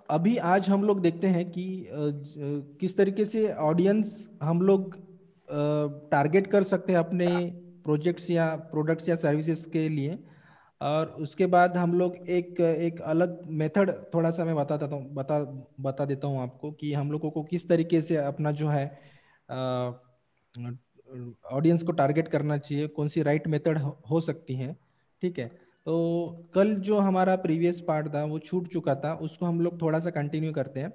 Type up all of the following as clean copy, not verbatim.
अभी आज हम लोग देखते हैं कि किस तरीके से ऑडियंस हम लोग टारगेट कर सकते हैं अपने प्रोजेक्ट्स या प्रोडक्ट्स या सर्विसेज के लिए। और उसके बाद हम लोग एक एक अलग मेथड थोड़ा सा मैं बताता हूँ, बता देता हूँ आपको कि हम लोगों को किस तरीके से अपना जो है ऑडियंस को टारगेट करना चाहिए, कौन सी राइट मेथड हो सकती है। ठीक है, तो कल जो हमारा प्रीवियस पार्ट था वो छूट चुका था, उसको हम लोग थोड़ा सा कंटिन्यू करते हैं।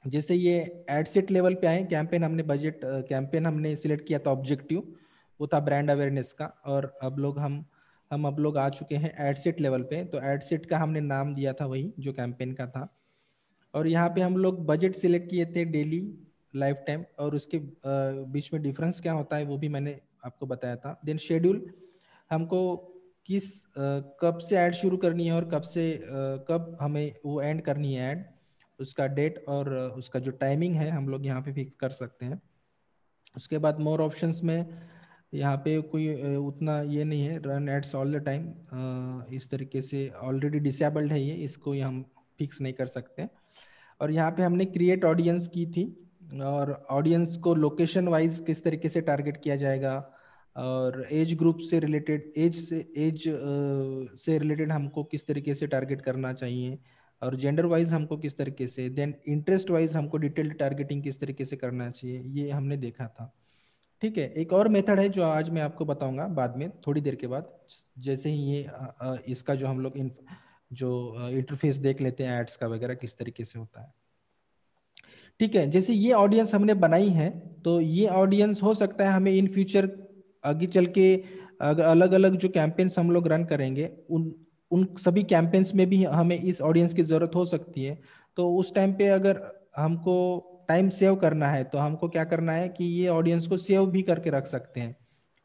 जैसे ये एड सेट लेवल पे आए, कैंपेन हमने बजट कैंपेन हमने सिलेक्ट किया था, ऑब्जेक्टिव वो था ब्रांड अवेयरनेस का। और अब लोग हम अब लोग आ चुके हैं एड सेट लेवल पे। तो एड सेट का हमने नाम दिया था वही जो कैंपेन का था। और यहाँ पे हम लोग बजट सिलेक्ट किए थे डेली, लाइफ टाइम, और उसके बीच में डिफरेंस क्या होता है वो भी मैंने आपको बताया था। देन शेड्यूल, हमको किस कब से ऐड शुरू करनी है और कब हमें वो एंड करनी है ऐड, उसका डेट और उसका जो टाइमिंग है हम लोग यहाँ पे फिक्स कर सकते हैं। उसके बाद मोर ऑप्शंस में यहाँ पे कोई उतना ये नहीं है, run ads all the time, इस तरीके से ऑलरेडी डिसेबल्ड है ये, इसको ये हम फिक्स नहीं कर सकते। और यहाँ पे हमने क्रिएट ऑडियंस की थी, और ऑडियंस को लोकेशन वाइज किस तरीके से टारगेट किया जाएगा, और एज ग्रुप से रिलेटेड, एज से रिलेटेड हमको किस तरीके से टारगेट करना चाहिए, और जेंडर वाइज हमको किस तरीके से, देन इंटरेस्ट वाइज हमको डिटेल्ड टारगेटिंग किस तरीके से करना चाहिए, ये हमने देखा था। ठीक है, एक और मेथड है जो आज मैं आपको बताऊंगा बाद में थोड़ी देर के बाद, जैसे ही ये इसका जो हम लोग जो इंटरफेस देख लेते हैं एड्स का वगैरह किस तरीके से होता है। ठीक है, जैसे ये ऑडियंस हमने बनाई है, तो ये ऑडियंस हो सकता है हमें इन फ्यूचर आगे चल के अलग अलग जो कैंपेन्स हम लोग रन करेंगे उन उन सभी कैंपेन्स में भी हमें इस ऑडियंस की ज़रूरत हो सकती है। तो उस टाइम पे अगर हमको टाइम सेव करना है तो हमको क्या करना है कि ये ऑडियंस को सेव भी करके रख सकते हैं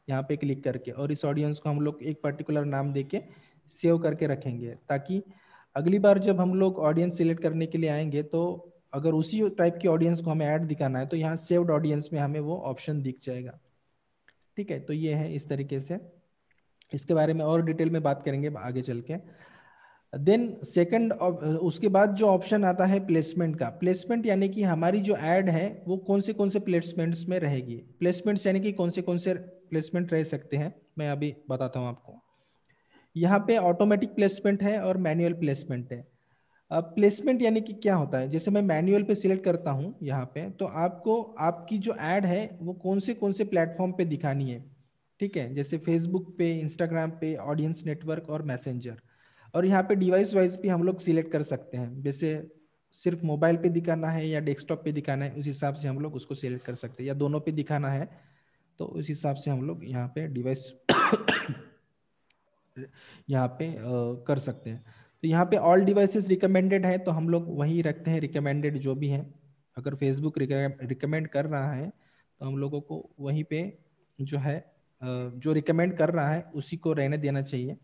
यहाँ पे क्लिक करके, और इस ऑडियंस को हम लोग एक पर्टिकुलर नाम देके सेव करके रखेंगे, ताकि अगली बार जब हम लोग ऑडियंस सिलेक्ट करने के लिए आएंगे तो अगर उसी टाइप की ऑडियंस को हमें ऐड दिखाना है तो यहाँ सेव्ड ऑडियंस में हमें वो ऑप्शन दिख जाएगा। ठीक है, तो ये है इस तरीके से, इसके बारे में और डिटेल में बात करेंगे आगे चल के। देन सेकंड, उसके बाद जो ऑप्शन आता है प्लेसमेंट का, प्लेसमेंट यानी कि हमारी जो ऐड है वो कौन से प्लेसमेंट्स में रहेगी। प्लेसमेंट्स यानी कि कौन से प्लेसमेंट रह सकते हैं, मैं अभी बताता हूँ आपको। यहाँ पे ऑटोमेटिक प्लेसमेंट है और मैनुअल प्लेसमेंट है। अब प्लेसमेंट यानी कि क्या होता है, जैसे मैं मैनुअल पे सिलेक्ट करता हूँ यहाँ पे, तो आपको आपकी जो ऐड है वो कौन से प्लेटफॉर्म पे दिखानी है। ठीक है, जैसे फेसबुक पे, इंस्टाग्राम पे, ऑडियंस नेटवर्क और मैसेंजर। और यहाँ पे डिवाइस वाइज भी हम लोग सिलेक्ट कर सकते हैं, जैसे सिर्फ मोबाइल पे दिखाना है या डेस्कटॉप पे दिखाना है, उस हिसाब से हम लोग उसको सिलेक्ट कर सकते हैं, या दोनों पे दिखाना है तो उस हिसाब से हम लोग यहाँ पे डिवाइस यहाँ पे कर सकते हैं। तो यहाँ पे ऑल डिवाइसेस रिकमेंडेड है तो हम लोग वही रखते हैं रिकमेंडेड जो भी है। अगर फेसबुक रिकमेंड कर रहा है तो हम लोगों को वहीं पे जो है जो रिकमेंड कर रहा है उसी को रहने देना चाहिए।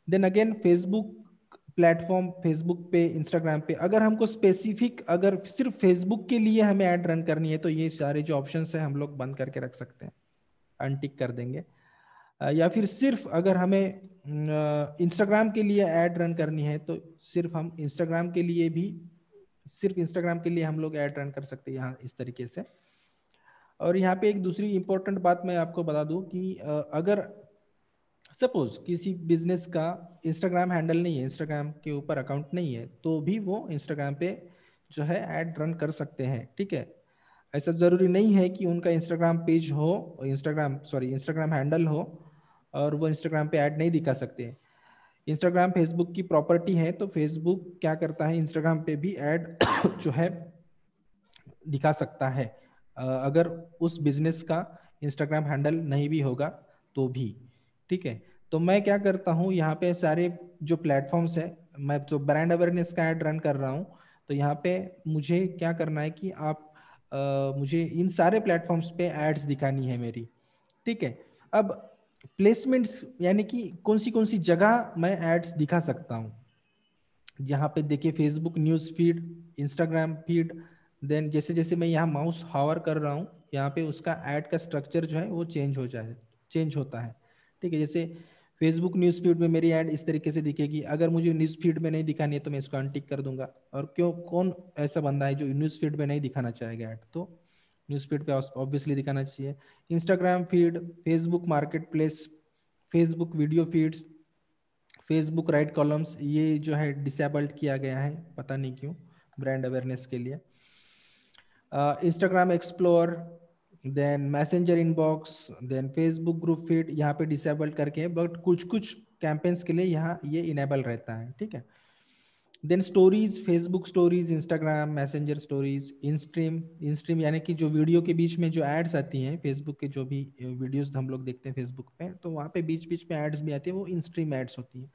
Then again Facebook platform, Facebook पे, इंस्टाग्राम पे अगर हमको स्पेसिफिक, अगर सिर्फ फेसबुक के लिए हमें ऐड रन करनी है तो ये सारे जो ऑप्शंस है हम लोग बंद करके रख सकते हैं, अनटिक कर देंगे। या फिर सिर्फ अगर हमें इंस्टाग्राम के लिए ऐड रन करनी है तो सिर्फ हम इंस्टाग्राम के लिए भी, सिर्फ इंस्टाग्राम के लिए हम लोग ऐड रन कर सकते हैं यहाँ इस तरीके से। और यहाँ पे एक दूसरी इंपॉर्टेंट बात मैं आपको बता दूं कि अगर सपोज किसी बिजनेस का इंस्टाग्राम हैंडल नहीं है, इंस्टाग्राम के ऊपर अकाउंट नहीं है, तो भी वो इंस्टाग्राम पे जो है ऐड रन कर सकते हैं। ठीक है, ऐसा जरूरी नहीं है कि उनका इंस्टाग्राम पेज हो, इंस्टाग्राम हैंडल हो और वो इंस्टाग्राम पे ऐड नहीं दिखा सकते। इंस्टाग्राम फेसबुक की प्रॉपर्टी है, तो फेसबुक क्या करता है इंस्टाग्राम पे भी ऐड जो है दिखा सकता है, अगर उस बिजनेस का इंस्टाग्राम हैंडल नहीं भी होगा तो भी। ठीक है, तो मैं क्या करता हूँ यहाँ पे सारे जो प्लेटफॉर्म्स है, मैं जो ब्रांड अवेयरनेस का ऐड रन कर रहा हूँ, तो यहाँ पे मुझे क्या करना है कि मुझे इन सारे प्लेटफॉर्म्स पे एड्स दिखानी है मेरी। ठीक है, अब प्लेसमेंट्स यानी कि कौन सी जगह मैं एड्स दिखा सकता हूँ। यहाँ पे देखिए Facebook news feed, Instagram feed, then जैसे जैसे मैं यहाँ माउस हावर कर रहा हूँ यहाँ पे उसका ऐड का स्ट्रक्चर जो है वो चेंज होता है। ठीक है, जैसे फेसबुक न्यूज़ फीड में मेरी ऐड इस तरीके से दिखेगी। अगर मुझे न्यूज़ फीड में नहीं दिखानी है तो मैं इसको अनटिक कर दूंगा। और क्यों, कौन ऐसा बंदा है जो न्यूज़ फीड में नहीं दिखाना चाहेगा ऐड, तो न्यूज़ फीड पे ऑब्वियसली दिखाना चाहिए। Instagram feed, Facebook market place, Facebook video feeds, Facebook right columns, ये जो है डिसेबल्ड किया गया है, पता नहीं क्यों, ब्रांड अवेयरनेस के लिए। Instagram explore, then messenger inbox, then Facebook group feed, यहाँ पे डिसेबल्ड करके, बट कुछ कुछ कैंपेन्स के लिए यहाँ ये इनेबल रहता है, ठीक है। Then stories, Facebook stories, Instagram messenger stories, instream, instream यानी कि जो वीडियो के बीच में जो एड्स आती हैं, फेसबुक के जो भी वीडियोस हम लोग देखते हैं फेसबुक पे, तो वहाँ पे बीच बीच में एड्स भी आती है, वो इनस्ट्रीम एड्स होती है।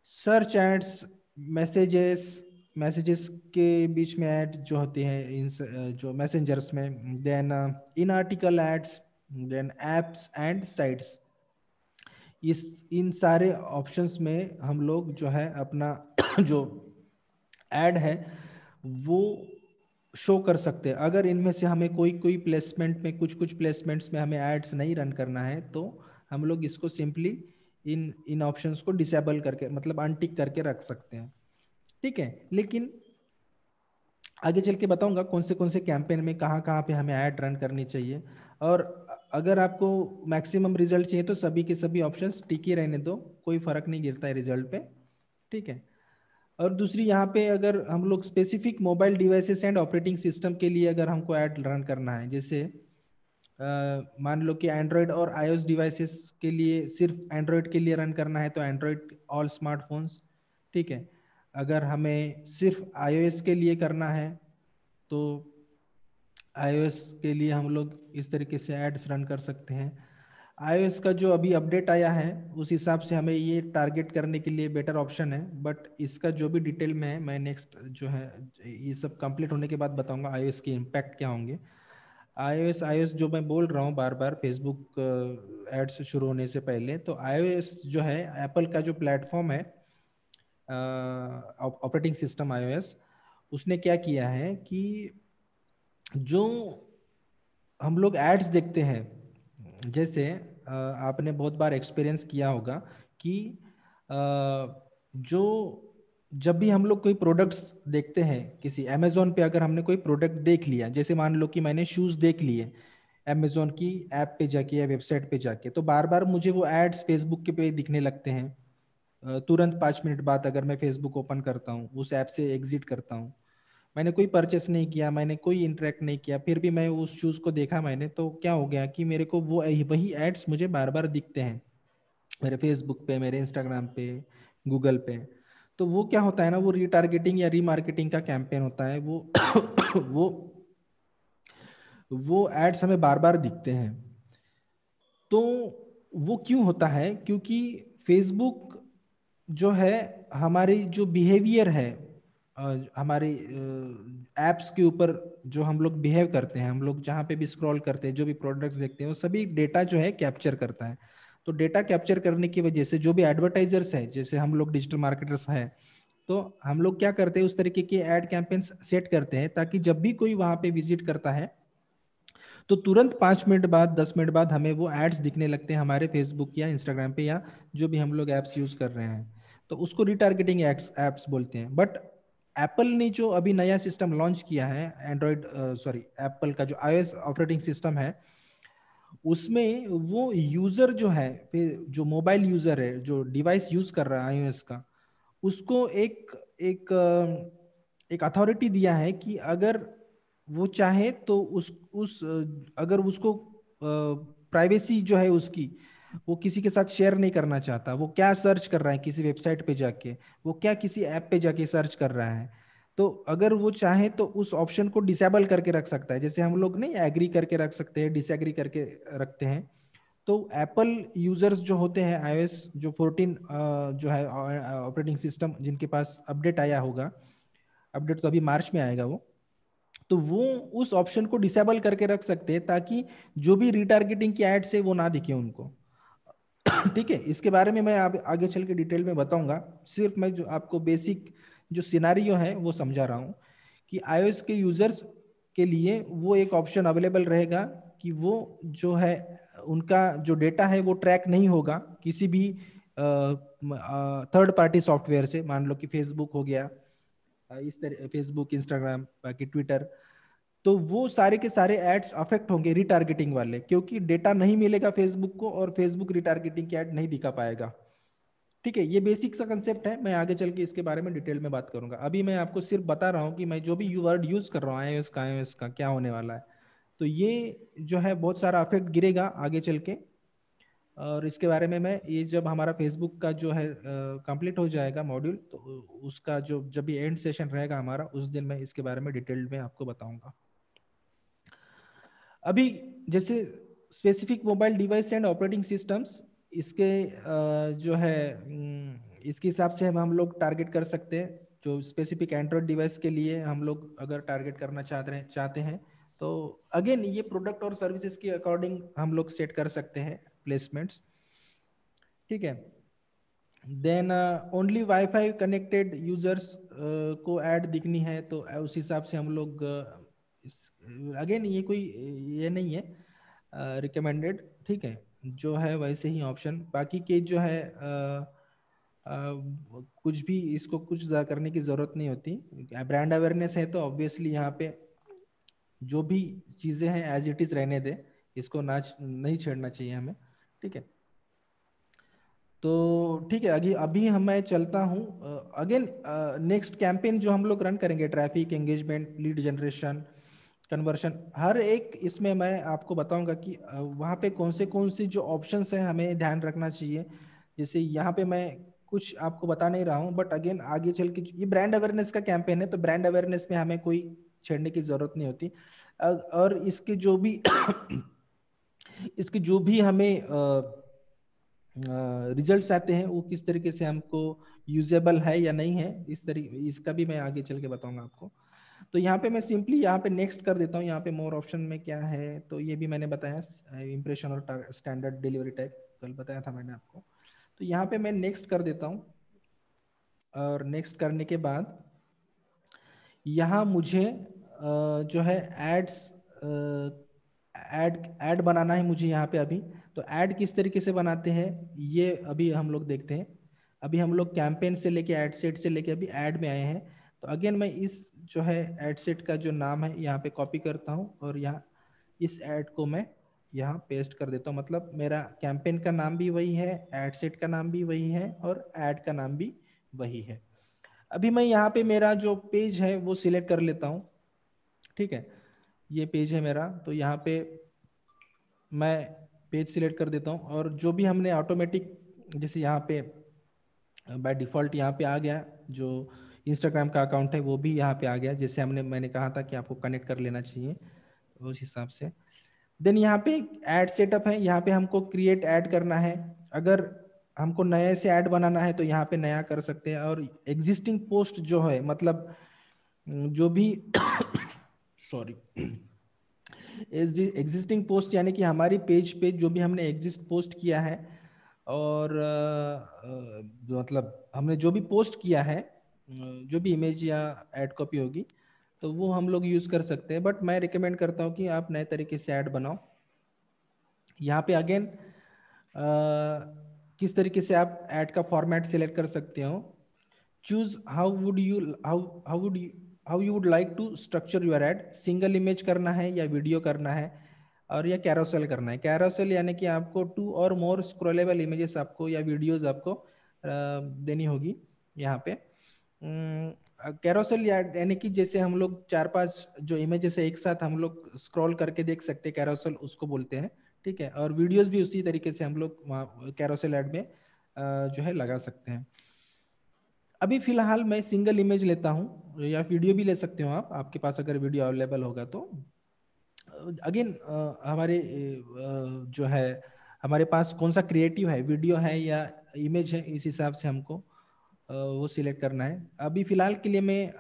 सर्च एड्स, मैसेजेस, मैसेजेस के बीच में ऐड जो होते हैं इन जो मैसेंजर्स में, then in article ads, then apps and sites, इस इन सारे ऑप्शंस में हम लोग जो है अपना जो ऐड है वो शो कर सकते हैं। अगर इनमें से हमें कोई कोई प्लेसमेंट में, कुछ कुछ प्लेसमेंट्स में हमें एड्स नहीं रन करना है, तो हम लोग इसको सिंपली इन इन ऑप्शंस को डिसेबल करके, मतलब अनटिक करके रख सकते हैं, ठीक है। लेकिन आगे चल के बताऊंगा कौन से कैंपेन में कहाँ कहाँ पे हमें ऐड रन करनी चाहिए। और अगर आपको मैक्सिमम रिजल्ट चाहिए तो सभी के सभी ऑप्शंस टिक ही रहने दो, कोई फर्क नहीं गिरता है रिजल्ट पे, ठीक है। और दूसरी यहाँ पे अगर हम लोग specific mobile devices and operating system के लिए अगर हमको ऐड रन करना है, जैसे मान लो कि एंड्रॉयड और आईओएस डिवाइसेस के लिए, सिर्फ एंड्रॉयड के लिए रन करना है तो एंड्रॉयड ऑल स्मार्टफोन्स, ठीक है। अगर हमें सिर्फ आईओएस के लिए करना है तो आईओएस के लिए हम लोग इस तरीके से एड्स रन कर सकते हैं। आईओएस का जो अभी अपडेट आया है उस हिसाब से हमें ये टारगेट करने के लिए बेटर ऑप्शन है, बट इसका जो भी डिटेल में है मैं नेक्स्ट जो है ये सब कंप्लीट होने के बाद बताऊंगा आईओएस के इम्पैक्ट क्या होंगे। आईओएस आईओएस जो मैं बोल रहा हूँ बार बार फेसबुक एड्स शुरू होने से पहले, तो आईओएस जो है एप्पल का जो प्लेटफॉर्म है, ऑपरेटिंग सिस्टम आईओएस, उसने क्या किया है कि जो हम लोग एड्स देखते हैं, जैसे आपने बहुत बार एक्सपीरियंस किया होगा कि जो जब भी हम लोग कोई प्रोडक्ट्स देखते हैं किसी अमेजोन पे, अगर हमने कोई प्रोडक्ट देख लिया, जैसे मान लो कि मैंने शूज़ देख लिए अमेजोन की ऐप पे जाके या वेबसाइट पे जाके, तो बार बार मुझे वो एड्स फेसबुक के पे दिखने लगते हैं। तुरंत 5 मिनट बाद अगर मैं फेसबुक ओपन करता हूँ, उस ऐप से एग्जिट करता हूँ, मैंने कोई परचेस नहीं किया, मैंने कोई इंटरेक्ट नहीं किया, फिर भी मैं उस शूज़ को देखा मैंने, तो क्या हो गया कि मेरे को वो वही एड्स मुझे बार बार दिखते हैं मेरे फेसबुक पे, मेरे इंस्टाग्राम पे, गूगल पे। तो वो क्या होता है ना, वो रीटारगेटिंग या रीमार्केटिंग का कैंपेन होता है, वो वो वो एड्स हमें बार बार दिखते हैं। तो वो क्यों होता है, क्योंकि फेसबुक जो है हमारी जो बिहेवियर है, हमारे एप्स के ऊपर जो हम लोग बिहेव करते हैं, हम लोग जहाँ पे भी स्क्रॉल करते हैं, जो भी प्रोडक्ट्स देखते हैं, वो सभी डेटा जो है कैप्चर करता है। तो डेटा कैप्चर करने की वजह से जो भी एडवर्टाइजर्स है, जैसे हम लोग डिजिटल मार्केटर्स हैं, तो हम लोग क्या करते हैं, उस तरीके के एड कैंपेन्स सेट करते हैं ताकि जब भी कोई वहां पे विजिट करता है तो तुरंत 5 मिनट बाद, 10 मिनट बाद हमें वो एड्स दिखने लगते हैं हमारे फेसबुक या इंस्टाग्राम पे, या जो भी हम लोग ऐप्स यूज कर रहे हैं। तो उसको रिटारगेटिंग एप्स बोलते हैं। बट एप्पल ने जो अभी नया सिस्टम लॉन्च किया है, एंड्रॉयड सॉरी एप्पल का जो आईओएस ऑपरेटिंग सिस्टम है, उसमें वो यूजर जो है, फिर जो मोबाइल यूजर है, जो डिवाइस यूज कर रहा है आईओएस का, उसको एक एक एक अथॉरिटी दिया है कि अगर वो चाहे तो उस अगर उसको प्राइवेसी जो है उसकी, वो किसी के साथ शेयर नहीं करना चाहता, वो क्या सर्च कर रहा है किसी वेबसाइट पे जाके, वो क्या किसी ऐप पे जाके सर्च कर रहा है, तो अगर वो चाहे तो उस ऑप्शन को डिसेबल करके रख सकता है। जैसे हम लोग नहीं एग्री करके रख सकते हैं, डिसएग्री करके रखते हैं। तो एप्पल यूजर्स जो होते हैं आईओएस जो 14 जो है ऑपरेटिंग सिस्टम, जिनके पास अपडेट आया होगा, अपडेट तो अभी मार्च में आएगा वो, तो वो उस ऑप्शन को डिसेबल करके रख सकते हैं ताकि जो भी रिटारगेटिंग की एड्स है वो ना दिखे उनको। ठीक है, इसके बारे में मैं आगे चल के डिटेल में बताऊंगा, सिर्फ मैं जो आपको बेसिक जो सिनारियो है वो समझा रहा हूँ कि आईओएस के यूजर्स के लिए वो एक ऑप्शन अवेलेबल रहेगा कि वो जो है उनका जो डेटा है वो ट्रैक नहीं होगा किसी भी थर्ड पार्टी सॉफ्टवेयर से, मान लो कि फेसबुक हो गया, इस तरह फेसबुक, इंस्टाग्राम, बाकी ट्विटर, तो वो सारे के सारे एड्स अफेक्ट होंगे रिटारगेटिंग वाले, क्योंकि डेटा नहीं मिलेगा फेसबुक को और फेसबुक रिटारगेटिंग के ऐड नहीं दिखा पाएगा। ठीक है, ये बेसिक सा कंसेप्ट है, मैं आगे चल के इसके बारे में डिटेल में बात करूंगा। अभी मैं आपको सिर्फ बता रहा हूँ कि मैं जो भी वर्ड यूज कर रहा हूँ iOS का क्या होने वाला है। तो ये जो है बहुत सारा इफेक्ट गिरेगा आगे चल के, और इसके बारे में मैं, ये जब हमारा फेसबुक का जो है कंप्लीट हो जाएगा मॉड्यूल, तो उसका जो जब भी एंड सेशन रहेगा हमारा, उस दिन मैं इसके बारे में डिटेल में आपको बताऊंगा। अभी जैसे specific mobile device and operating systems, इसके जो है इसके हिसाब से हम लोग टारगेट कर सकते हैं। जो स्पेसिफिक एंड्रॉयड डिवाइस के लिए हम लोग अगर टारगेट करना चाहते हैं, तो अगेन ये प्रोडक्ट और सर्विसेज के अकॉर्डिंग हम लोग सेट कर सकते हैं प्लेसमेंट्स। ठीक है, then only wifi connected users को ऐड दिखनी है, तो उस हिसाब से हम लोग अगेन ये कोई ये नहीं है रिकमेंडेड, ठीक है, जो है वैसे ही ऑप्शन, बाकी के जो है कुछ भी इसको कुछ करने की जरूरत नहीं होती। ब्रांड अवेयरनेस है तो ऑब्वियसली यहाँ पे जो भी चीजें हैं एज इट इज रहने दे, इसको ना नहीं छेड़ना चाहिए हमें। ठीक है, तो ठीक है, अभी अभी हम मैं चलता हूँ अगेन नेक्स्ट कैंपेन जो हम लोग रन करेंगे, traffic engagement, lead generation, conversion, हर एक इसमें मैं आपको बताऊंगा कि वहाँ पे कौन से जो ऑप्शंस हैं हमें ध्यान रखना चाहिए। जैसे यहाँ पे मैं कुछ आपको बता नहीं रहा हूँ, बट अगेन आगे चल के ये ब्रांड अवेयरनेस का कैंपेन है, तो ब्रांड अवेयरनेस में हमें कोई छेड़ने की जरूरत नहीं होती। और इसके जो भी इसके जो भी हमें रिजल्ट्स आते हैं वो किस तरीके से हमको यूजेबल है या नहीं है, इस तरीके इसका भी मैं आगे चल के बताऊंगा आपको। तो यहाँ पे मैं सिंपली यहाँ पे नेक्स्ट कर देता हूँ। यहाँ पे मोर ऑप्शन में क्या है, तो ये भी मैंने बताया, इंप्रेशन और स्टैंडर्ड डिलीवरी टाइप कल बताया था मैंने आपको। तो यहाँ पे मैं नेक्स्ट कर देता हूँ, और नेक्स्ट करने के बाद यहाँ मुझे जो है एड्स ऐड ऐड बनाना है मुझे यहाँ पे अभी। तो ऐड किस तरीके से बनाते हैं ये अभी हम लोग देखते हैं। अभी हम लोग कैंपेन से लेके ऐड सेट से लेके अभी ऐड में आए हैं। तो अगेन मैं इस जो है ऐड सेट का जो नाम है यहाँ पे कॉपी करता हूँ, और यहाँ इस ऐड को मैं यहाँ पेस्ट कर देता हूँ। मतलब मेरा कैंपेन का नाम भी वही है, ऐड सेट का नाम भी वही है, और ऐड का नाम भी वही है। अभी मैं यहाँ पे मेरा जो पेज है वो सिलेक्ट कर लेता हूँ। ठीक है, ये पेज है मेरा, तो यहाँ पे मैं पेज सिलेक्ट कर देता हूँ, और जो भी हमने ऑटोमेटिक, जैसे यहाँ पे बाय डिफ़ॉल्ट यहाँ पे आ गया जो इंस्टाग्राम का अकाउंट है वो भी यहाँ पे आ गया, जैसे मैंने कहा था कि आपको कनेक्ट कर लेना चाहिए, तो उस हिसाब से। देन यहाँ पे ऐड सेटअप है, यहाँ पे हमको क्रिएट ऐड करना है। अगर हमको नए से ऐड बनाना है तो यहाँ पे नया कर सकते हैं, और एग्जिस्टिंग पोस्ट जो है, मतलब जो भी सॉरी एग्जिस्टिंग पोस्ट यानी कि हमारी पेज पे जो भी हमने एग्जिस्ट पोस्ट किया है, और मतलब हमने जो भी पोस्ट किया है, जो भी इमेज या एड कॉपी होगी, तो वो हम लोग यूज़ कर सकते हैं। बट मैं रिकमेंड करता हूँ कि आप नए तरीके से ऐड बनाओ। यहाँ पे अगेन किस तरीके से आप ऐड का फॉर्मेट सिलेक्ट कर सकते हो। Choose how you would like to structure your ad, single image करना है या वीडियो करना है, और या कैरोसेल करना है। कैरोसेल यानी कि आपको 2 और मोर स्क्रॉलेबल इमेजेस आपको या वीडियोस आपको देनी होगी यहाँ पे। कैरोसेल यानी कि जैसे हम लोग 4-5 जो इमेजेस है एक साथ हम लोग स्क्रॉल करके देख सकते हैं, कैरोसेल उसको बोलते हैं। ठीक है, और वीडियोस भी उसी तरीके से हम लोग वहाँ कैरोसेल ऐड में जो है लगा सकते हैं। अभी फिलहाल मैं सिंगल इमेज लेता हूँ, या वीडियो भी ले सकते हो आप, आपके पास अगर वीडियो अवेलेबल होगा तो। अगेन हमारे जो है हमारे पास कौन सा क्रिएटिव है, वीडियो है या इमेज है, इस हिसाब से हमको वो सिलेक्ट करना है। अभी फिलहाल के लिए मैं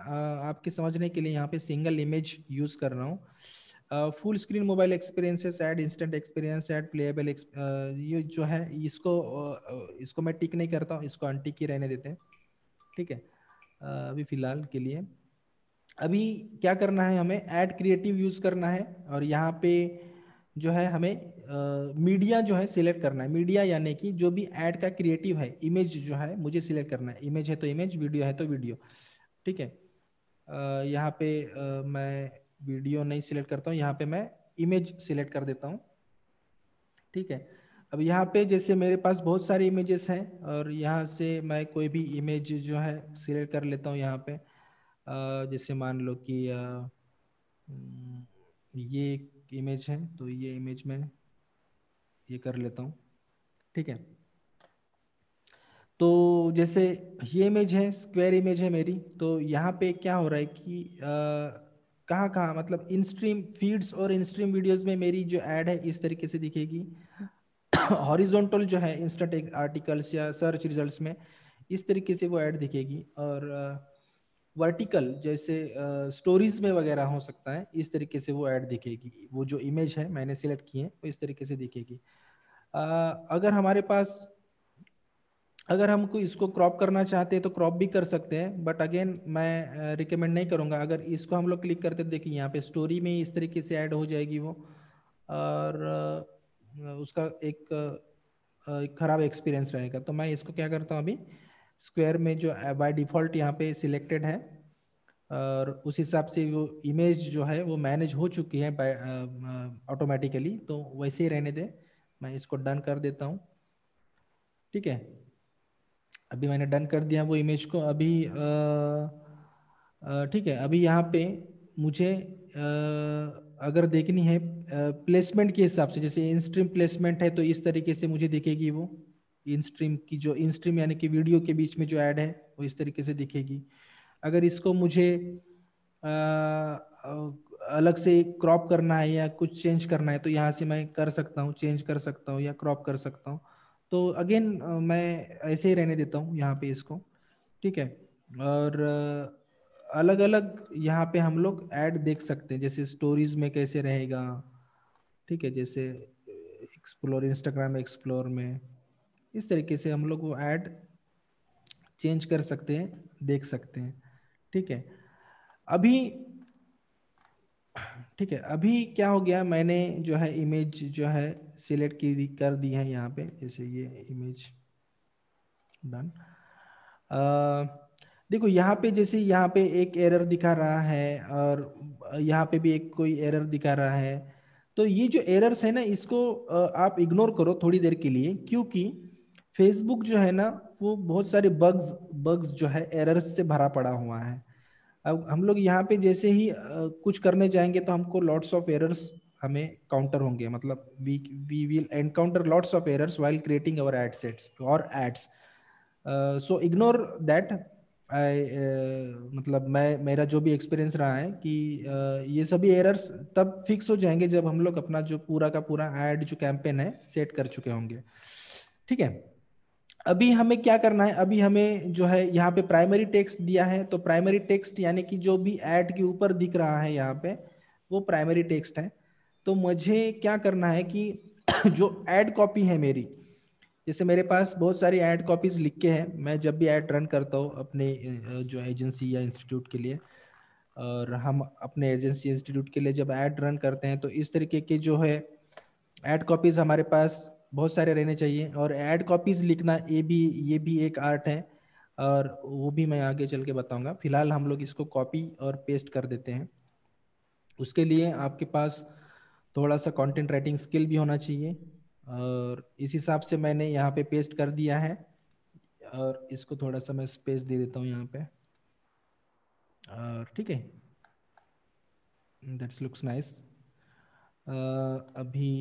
आपके समझने के लिए यहाँ पे सिंगल इमेज यूज कर रहा हूँ। Full screen mobile experiences, add instant experience, add playable, ये जो है इसको मैं टिक नहीं करता हूँ, इसको अनटिक ही रहने देते हैं। ठीक है, अभी फिलहाल के लिए अभी क्या करना है, हमें ऐड क्रिएटिव यूज करना है, और यहाँ पे जो है हमें मीडिया जो है सिलेक्ट करना है। मीडिया यानी कि जो भी ऐड का क्रिएटिव है, इमेज जो है मुझे सिलेक्ट करना है। इमेज है तो इमेज, वीडियो है तो वीडियो। ठीक है। यहाँ पे मैं वीडियो नहीं सिलेक्ट करता हूँ, यहाँ पे मैं इमेज सिलेक्ट कर देता हूँ। ठीक है। अब यहाँ पे जैसे मेरे पास बहुत सारे इमेजेस हैं, और यहाँ से मैं कोई भी इमेज जो है सिलेक्ट कर लेता हूँ यहाँ पे। जैसे मान लो कि ये एक इमेज है, तो ये इमेज में ये कर लेता हूँ। ठीक है। तो जैसे ये इमेज है, स्क्वायर इमेज है मेरी, तो यहाँ पे क्या हो रहा है कि कहाँ कहाँ मतलब इन स्ट्रीम फीड्स और इन स्ट्रीम वीडियोस में मेरी जो ऐड है इस तरीके से दिखेगी। हॉरिजॉन्टल जो है इंस्टेंट आर्टिकल्स या सर्च रिजल्ट्स में इस तरीके से वो ऐड दिखेगी, और वर्टिकल जैसे स्टोरीज में वगैरह हो सकता है, इस तरीके से वो ऐड दिखेगी। वो जो इमेज है मैंने सिलेक्ट की है वो इस तरीके से दिखेगी। अगर हमारे पास, अगर हमको इसको क्रॉप करना चाहते हैं तो क्रॉप भी कर सकते हैं, बट अगेन मैं रिकमेंड नहीं करूंगा। अगर इसको हम लोग क्लिक करते, देखिए यहाँ पे स्टोरी में इस तरीके से ऐड हो जाएगी वो, और उसका एक खराब एक्सपीरियंस रहेगा। तो मैं इसको क्या करता हूँ अभी, स्क्वायर में जो बाय डिफ़ॉल्ट यहाँ पे सिलेक्टेड है, और उस हिसाब से वो इमेज जो है वो मैनेज हो चुकी है बाय ऑटोमेटिकली, तो वैसे ही रहने दे। मैं इसको डन कर देता हूँ। ठीक है। अभी मैंने डन कर दिया वो इमेज को। अभी ठीक है। अभी यहाँ पे मुझे अगर देखनी है प्लेसमेंट के हिसाब से, जैसे इन स्ट्रीम प्लेसमेंट है तो इस तरीके से मुझे दिखेगी वो। इन स्ट्रीम की जो इन स्ट्रीम यानी कि वीडियो के बीच में जो ऐड है वो इस तरीके से दिखेगी। अगर इसको मुझे अलग से क्रॉप करना है या कुछ चेंज करना है तो यहाँ से मैं कर सकता हूँ, चेंज कर सकता हूँ या क्रॉप कर सकता हूँ। तो अगेन मैं ऐसे ही रहने देता हूँ यहाँ पे इसको। ठीक है। और अलग अलग यहाँ पे हम लोग ऐड देख सकते हैं, जैसे स्टोरीज में कैसे रहेगा। ठीक है। जैसे एक्सप्लोर, इंस्टाग्राम एक्सप्लोर में इस तरीके से हम लोग वो ऐड चेंज कर सकते हैं, देख सकते हैं। ठीक है। अभी, ठीक है, अभी क्या हो गया, मैंने जो है इमेज जो है सिलेक्ट की कर दी है यहाँ पे, जैसे ये इमेज डन। देखो यहाँ पे, जैसे यहाँ पे एक एरर दिखा रहा है, और यहाँ पे भी एक कोई एरर दिखा रहा है। तो ये जो एरर्स है ना, इसको आप इग्नोर करो थोड़ी देर के लिए, क्योंकि फेसबुक जो है ना वो बहुत सारे बग्स बग्स जो है एरर्स से भरा पड़ा हुआ है। अब हम लोग यहाँ पे जैसे ही कुछ करने जाएंगे तो हमको लॉट्स ऑफ एरर्स हमें काउंटर होंगे, मतलब we will encounter lots of errors while creating our ad sets और ads. So ignore that. I मतलब मैं, मेरा जो भी एक्सपीरियंस रहा है कि ये सभी एरर्स तब फिक्स हो जाएंगे जब हम लोग अपना जो पूरा का पूरा ऐड जो कैंपेन है सेट कर चुके होंगे। ठीक है। अभी हमें क्या करना है, अभी हमें जो है यहाँ पे प्राइमरी टेक्स्ट दिया है, तो प्राइमरी टेक्स्ट यानी कि जो भी ऐड के ऊपर दिख रहा है यहाँ पे वो प्राइमरी टेक्स्ट है। तो मुझे क्या करना है कि जो ऐड कॉपी है मेरी, जैसे मेरे पास बहुत सारी ऐड कॉपीज लिख के हैं, मैं जब भी ऐड रन करता हूँ अपने जो एजेंसी या इंस्टीट्यूट के लिए, और हम अपने एजेंसी इंस्टीट्यूट के लिए जब ऐड रन करते हैं तो इस तरीके के जो है ऐड कॉपीज हमारे पास बहुत सारे रहने चाहिए। और ऐड कॉपीज लिखना ये भी एक आर्ट है, और वो भी मैं आगे चल के बताऊंगा। फिलहाल हम लोग इसको कॉपी और पेस्ट कर देते हैं। उसके लिए आपके पास थोड़ा सा कंटेंट राइटिंग स्किल भी होना चाहिए, और इस हिसाब से मैंने यहाँ पे पेस्ट कर दिया है। और इसको थोड़ा सा मैं स्पेस दे देता हूँ यहाँ पे, और ठीक है, दैट्स लुक्स नाइस। अभी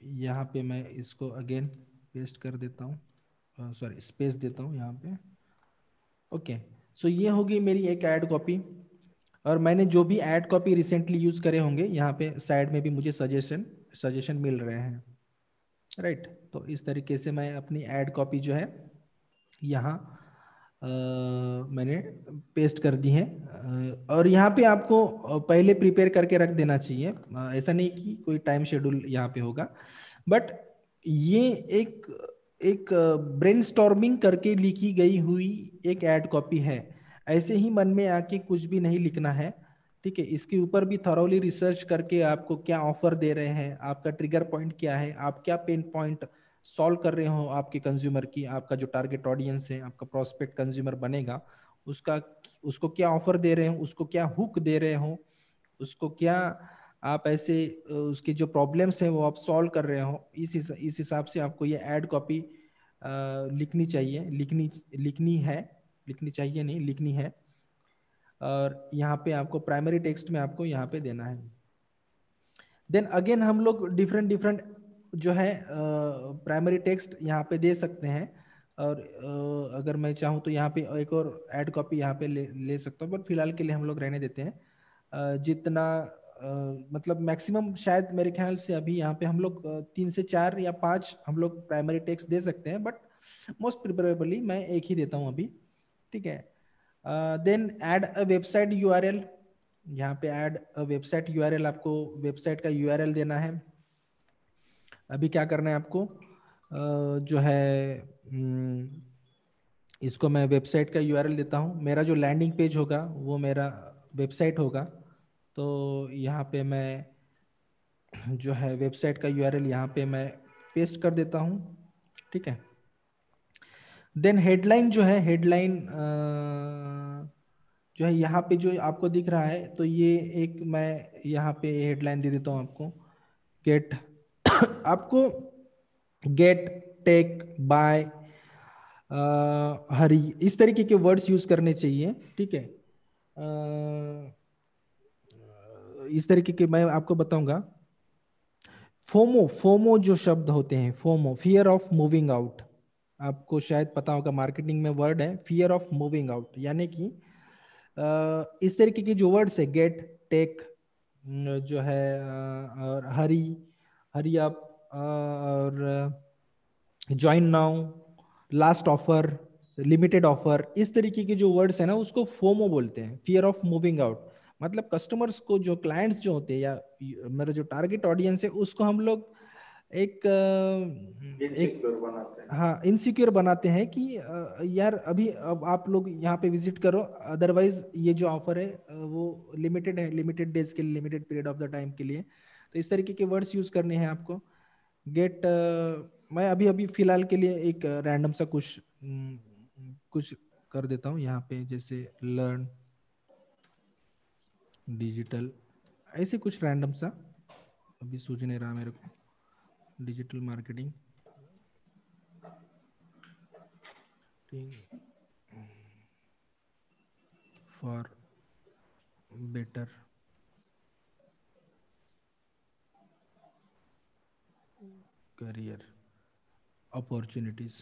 यहाँ पे मैं इसको अगेन पेस्ट कर देता हूँ, सॉरी स्पेस देता हूँ यहाँ पे। ओके। सो ये होगी मेरी एक ऐड कॉपी, और मैंने जो भी ऐड कॉपी रिसेंटली यूज़ करे होंगे यहाँ पे साइड में भी मुझे सजेशन सजेशन मिल रहे हैं। राइट। तो इस तरीके से मैं अपनी ऐड कॉपी जो है यहाँ मैंने पेस्ट कर दी है। और यहाँ पे आपको पहले प्रिपेयर करके रख देना चाहिए। ऐसा नहीं कि कोई टाइम शेड्यूल यहाँ पे होगा, बट ये एक एक ब्रेनस्टॉर्मिंग करके लिखी गई हुई एक ऐड कॉपी है। ऐसे ही मन में आके कुछ भी नहीं लिखना है। ठीक है, इसके ऊपर भी थॉरोली रिसर्च करके आपको क्या ऑफर दे रहे हैं, आपका ट्रिगर पॉइंट क्या है, आप क्या पेन पॉइंट सॉल्व कर रहे हो आपके कंज्यूमर की, आपका जो टारगेट ऑडियंस है, आपका प्रोस्पेक्ट कंज्यूमर बनेगा, उसका उसको क्या ऑफर दे रहे हो, उसको क्या हुक दे रहे हो, उसको क्या आप ऐसे उसकी जो प्रॉब्लम्स हैं वो आप सॉल्व कर रहे हो, इस हिसाब से आपको ये एड कॉपी लिखनी चाहिए, लिखनी है, लिखनी चाहिए नहीं, लिखनी है। और यहाँ पे आपको प्राइमरी टेक्स्ट में आपको यहाँ पे देना है। देन अगेन हम लोग डिफरेंट डिफरेंट जो है प्राइमरी टेक्स्ट यहाँ पे दे सकते हैं। और अगर मैं चाहूँ तो यहाँ पे एक और ऐड कॉपी यहाँ पे ले सकता हूँ, बट फिलहाल के लिए हम लोग रहने देते हैं। जितना मतलब मैक्सिमम शायद मेरे ख्याल से अभी यहाँ पे हम लोग 3 से 4 या 5 हम लोग प्राइमरी टेक्स्ट दे सकते हैं, बट मोस्ट प्रिफरेबली मैं एक ही देता हूँ अभी। ठीक है, then add a website URL. यहाँ पे ऐड अ वेबसाइट यूआरएल, आपको वेबसाइट का यूआरएल देना है। अभी क्या करना है आपको, जो है इसको मैं वेबसाइट का यूआरएल देता हूँ। मेरा जो लैंडिंग पेज होगा वो मेरा वेबसाइट होगा, तो यहाँ पे मैं जो है वेबसाइट का यूआरएल यहाँ पे मैं पेस्ट कर देता हूँ। ठीक है, देन हेडलाइन जो है, हेडलाइन जो है यहाँ पे जो आपको दिख रहा है, तो ये एक मैं यहाँ पे हेडलाइन दे देता हूँ आपको, गेट आपको गेट, टेक, बाय, हरी, इस तरीके के वर्ड्स यूज करने चाहिए। ठीक है, इस तरीके के मैं आपको बताऊंगा। फोमो, फोमो जो शब्द होते हैं, FOMO fear of moving out, आपको शायद पता होगा, मार्केटिंग में वर्ड है फियर ऑफ मूविंग आउट, यानी कि इस तरीके की जो वर्ड्स है, गेट, टेक जो है, और हरी, हरी अप, और join now, last offer, limited offer, इस तरीके के जो वर्ड्स है ना उसको फोमो बोलते हैं, फियर ऑफ मूविंग आउट। मतलब कस्टमर्स को, जो क्लाइंट्स जो होते हैं या मेरा जो टारगेट ऑडियंस है, उसको हम लोग एक एक इनसिक्योर बनाते हैं। हाँ इनसिक्योर बनाते हैं कि यार अभी अब आप लोग यहाँ पे विजिट करो, अदरवाइज ये जो ऑफर है वो लिमिटेड है, लिमिटेड डेज के लिए, limited period of the time के लिए। तो इस तरीके के वर्ड्स यूज करने हैं आपको। गेट, मैं अभी अभी फिलहाल के लिए एक रैंडम सा कुछ कर देता हूँ यहाँ पे, जैसे लर्न डिजिटल, ऐसे कुछ रैंडम सा, अभी सूझ नहीं रहा मेरे को, digital marketing for better career opportunities.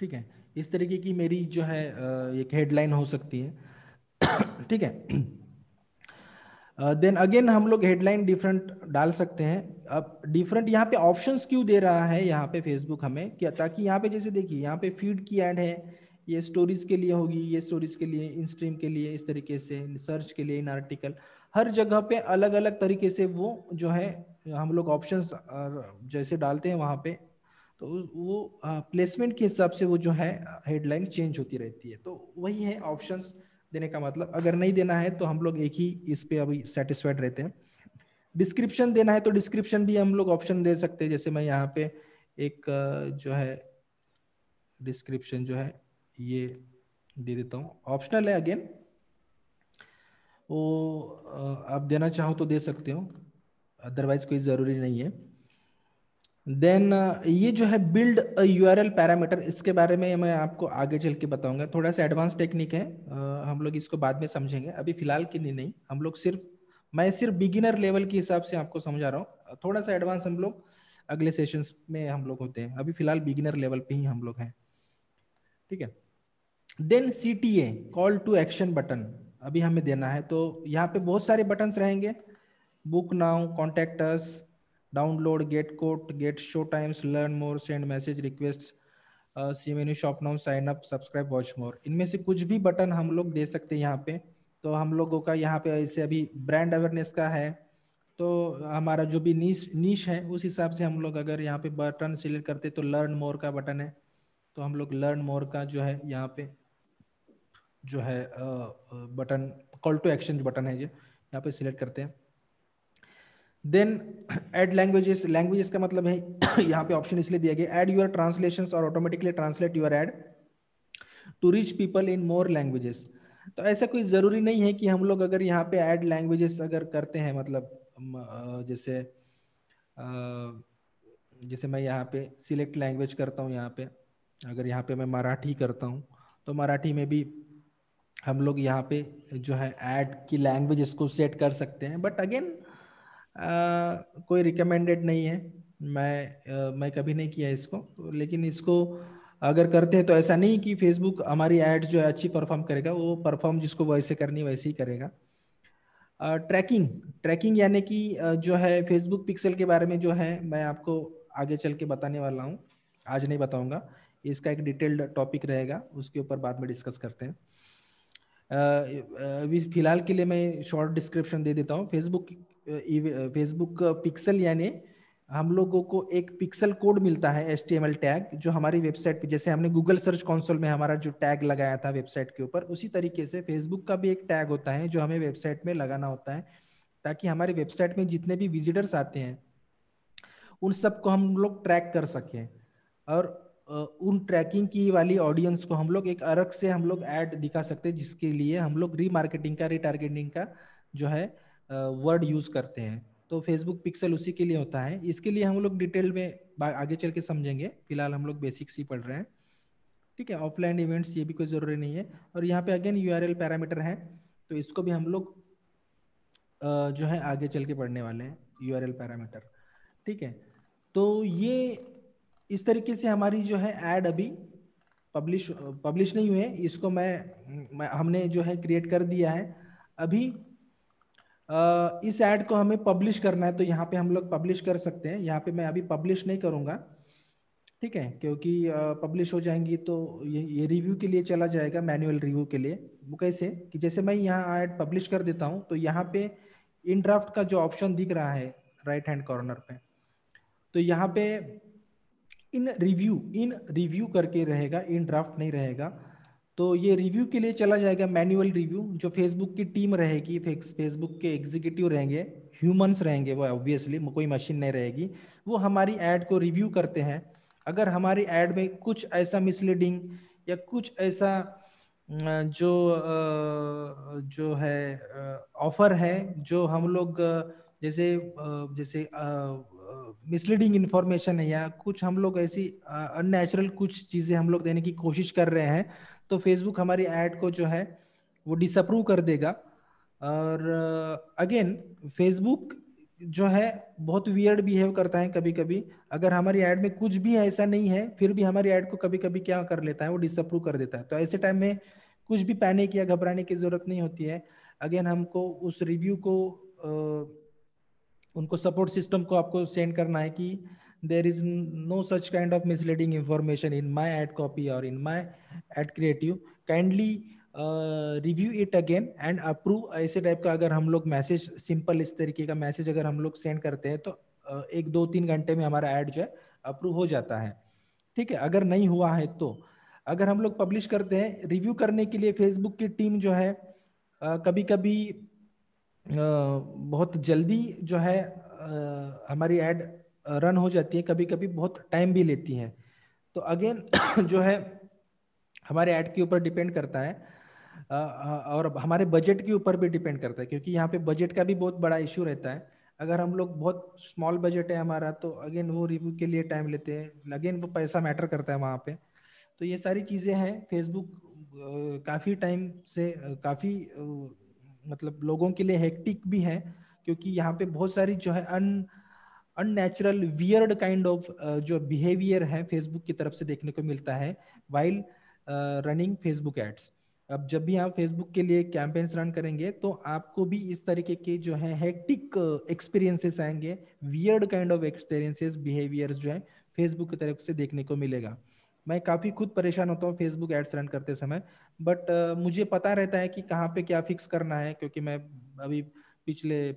ठीक है, इस तरीके की मेरी जो है एक हेडलाइन हो सकती है। ठीक है, देन अगेन हम लोग हेडलाइन डिफरेंट डाल सकते हैं। अब डिफरेंट यहाँ पे ऑप्शंस क्यों दे रहा है यहाँ पे फेसबुक हमें, क्या, ताकि यहाँ पे जैसे देखिए यहाँ पे फीड की ऐड है, ये स्टोरीज के लिए होगी, ये स्टोरीज के लिए, इन स्ट्रीम के लिए, इस तरीके से सर्च के लिए, इन आर्टिकल, हर जगह पे अलग अलग तरीके से वो जो है हम लोग ऑप्शंस जैसे डालते हैं वहाँ पे, तो वो प्लेसमेंट के हिसाब से वो जो है हेडलाइन चेंज होती रहती है। तो वही है ऑप्शंस देने का मतलब। अगर नहीं देना है तो हम लोग एक ही इस पे अभी सेटिस्फाइड रहते हैं। डिस्क्रिप्शन देना है तो डिस्क्रिप्शन भी हम लोग ऑप्शन दे सकते हैं, जैसे मैं यहाँ पे एक जो है डिस्क्रिप्शन जो है ये दे देता हूँ, ऑप्शनल है अगेन, वो आप देना चाहो तो दे सकते हो, अदरवाइज कोई ज़रूरी नहीं है। देन ये जो है बिल्ड अ यूआरएल पैरामीटर, इसके बारे में मैं आपको आगे चल के बताऊंगा, थोड़ा सा एडवांस टेक्निक है, हम लोग इसको बाद में समझेंगे, अभी फिलहाल के लिए नहीं। हम लोग सिर्फ, मैं सिर्फ बिगिनर लेवल के हिसाब से आपको समझा रहा हूँ, थोड़ा सा एडवांस हम लोग अगले सेशंस में हम लोग होते हैं, अभी फिलहाल बिगिनर लेवल पे ही हम लोग हैं। ठीक है, then CTA, call to action button, अभी हमें देना है। तो यहाँ पे बहुत सारे बटन्स रहेंगे, book now, contact us, download, get quote, get show times, learn more, send message request, see menu, shop now, sign up, subscribe, watch more, इनमें से कुछ भी बटन हम लोग दे सकते हैं यहाँ पे। तो हम लोगों का यहाँ पे ऐसे अभी ब्रांड अवेयरनेस का है, तो हमारा जो भी नीश नीश है उस हिसाब से हम लोग अगर यहाँ पे बटन सिलेक्ट करते तो लर्न मोर का बटन है, तो हम लोग लर्न मोर का जो है यहाँ पे जो है बटन, कॉल टू एक्शन जो बटन है जो यहाँ पे सिलेक्ट करते हैं। देन ऐड लैंग्वेजेस, लैंग्वेजेस का मतलब है यहाँ पे ऑप्शन इसलिए दिया गया, ऐड यूर ट्रांसलेशंस और automatically translate your ad to reach people in more languages. तो ऐसा कोई ज़रूरी नहीं है कि हम लोग अगर यहाँ पे ऐड लैंग्वेजेस अगर करते हैं, मतलब जैसे जैसे मैं यहाँ पे सिलेक्ट लैंग्वेज करता हूँ, यहाँ पे अगर यहाँ पे मैं मराठी करता हूँ तो मराठी में भी हम लोग यहाँ पे जो है ऐड की लैंग्वेज इसको सेट कर सकते हैं। बट अगेन कोई रिकमेंडेड नहीं है, मैं कभी नहीं किया इसको। लेकिन इसको अगर करते हैं तो ऐसा नहीं कि फेसबुक हमारी ऐड जो है अच्छी परफॉर्म करेगा, वो परफॉर्म जिसको वैसे करनी वैसे ही करेगा। ट्रैकिंग, ट्रैकिंग यानी कि जो है फेसबुक पिक्सल के बारे में जो है मैं आपको आगे चल के बताने वाला हूँ, आज नहीं बताऊंगा। इसका एक डिटेल्ड टॉपिक रहेगा, उसके ऊपर बाद में डिस्कस करते हैं। अभी फिलहाल के लिए मैं शॉर्ट डिस्क्रिप्शन दे देता हूँ। फेसबुक फेसबुक पिक्सल यानी हम लोगों को एक पिक्सल कोड मिलता है, HTML टैग, जो हमारी वेबसाइट पे, जैसे हमने गूगल सर्च कंसोल में हमारा जो टैग लगाया था वेबसाइट के ऊपर, उसी तरीके से फेसबुक का भी एक टैग होता है जो हमें वेबसाइट में लगाना होता है, ताकि हमारी वेबसाइट में जितने भी विजिटर्स आते हैं उन सबको हम लोग ट्रैक कर सकें। और उन ट्रैकिंग की वाली ऑडियंस को हम लोग एक अलग से हम लोग ऐड दिखा सकते हैं, जिसके लिए हम लोग रीमार्केटिंग का, रिटारगेटिंग का जो है वर्ड यूज करते हैं। तो फेसबुक पिक्सल उसी के लिए होता है। इसके लिए हम लोग डिटेल में आगे चल के समझेंगे, फिलहाल हम लोग बेसिक्स ही पढ़ रहे हैं। ठीक है, ऑफलाइन इवेंट्स ये भी कोई जरूरी नहीं है। और यहाँ पे अगेन URL पैरामीटर है, तो इसको भी हम लोग जो है आगे चल के पढ़ने वाले हैं, URL पैरामीटर। ठीक है, तो ये इस तरीके से हमारी जो है ऐड अभी पब्लिश पब्लिश नहीं हुए, इसको मैं हमने जो है क्रिएट कर दिया है अभी। इस ऐड को हमें पब्लिश करना है, तो यहाँ पे हम लोग पब्लिश कर सकते हैं। यहाँ पे मैं अभी पब्लिश नहीं करूँगा, ठीक है, क्योंकि पब्लिश हो जाएंगी तो ये रिव्यू के लिए चला जाएगा, मैनुअल रिव्यू के लिए। वो कैसे कि जैसे मैं यहाँ ऐड पब्लिश कर देता हूँ, तो यहाँ पे इन ड्राफ्ट का जो ऑप्शन दिख रहा है राइट हैंड कॉर्नर पे, तो यहाँ पे इन रिव्यू करके रहेगा, इन ड्राफ्ट नहीं रहेगा। तो ये रिव्यू के लिए चला जाएगा, मैनुअल रिव्यू। जो फेसबुक की टीम रहेगी, फेसबुक के एग्जीक्यूटिव रहेंगे, ह्यूमंस रहेंगे वो, ऑब्वियसली कोई मशीन नहीं रहेगी, वो हमारी ऐड को रिव्यू करते हैं। अगर हमारी ऐड में कुछ ऐसा मिसलीडिंग या कुछ ऐसा जो है ऑफर है, जो हम लोग जैसे मिसलीडिंग इंफॉर्मेशन है, या कुछ हम लोग ऐसी अननेचुरल कुछ चीजें हम लोग देने की कोशिश कर रहे हैं, तो फेसबुक हमारी ऐड को जो है वो डिसअप्रूव कर देगा। और अगेन फेसबुक जो है बहुत वियर्ड बिहेव करता है कभी कभी। अगर हमारी ऐड में कुछ भी ऐसा नहीं है, फिर भी हमारी ऐड को कभी कभी क्या कर लेता है, वो डिसअप्रूव कर देता है। तो ऐसे टाइम में कुछ भी पैनिक या घबराने की जरूरत नहीं होती है। अगेन हमको उस रिव्यू को उनको सपोर्ट सिस्टम को आपको सेंड करना है कि there is no such kind of misleading information in my ad copy और in my ad creative, kindly review it again and approve. ऐसे टाइप का अगर हम लोग मैसेज, सिंपल इस तरीके का मैसेज अगर हम लोग सेंड करते हैं, तो 1 2 3 घंटे में हमारा ऐड जो है अप्रूव हो जाता है। ठीक है, अगर नहीं हुआ है तो अगर हम लोग पब्लिश करते हैं, रिव्यू करने के लिए फेसबुक की टीम जो है कभी कभी बहुत जल्दी जो है हमारी ऐड रन हो जाती है, कभी कभी बहुत टाइम भी लेती है। तो अगेन जो है हमारे ऐड के ऊपर डिपेंड करता है, और हमारे बजट के ऊपर भी डिपेंड करता है, क्योंकि यहाँ पे बजट का भी बहुत बड़ा इशू रहता है। अगर हम लोग बहुत स्मॉल बजट है हमारा, तो अगेन वो रिव्यू के लिए टाइम लेते हैं, अगेन वो पैसा मैटर करता है वहाँ पे। तो ये सारी चीज़ें हैं। फेसबुक काफ़ी टाइम से काफ़ी मतलब लोगों के लिए हेक्टिक भी है, क्योंकि यहाँ पे बहुत सारी जो है अननेचुरल वियर्ड काइंड ऑफ जो बिहेवियर है फेसबुक की तरफ से देखने को मिलता है वाइल रनिंग फेसबुक एड्स। अब जब भी आप फेसबुक के लिए कैंपेन्स रन करेंगे, तो आपको भी इस तरीके के जो है हेक्टिक एक्सपीरियंसेस आएंगे, weird kind of experiences, behaviours जो है फेसबुक की तरफ से देखने को मिलेगा। मैं काफ़ी खुद परेशान होता हूँ फेसबुक एड्स रन करते समय, बट मुझे पता रहता है कि कहाँ पे क्या फिक्स करना है, क्योंकि मैं अभी पिछले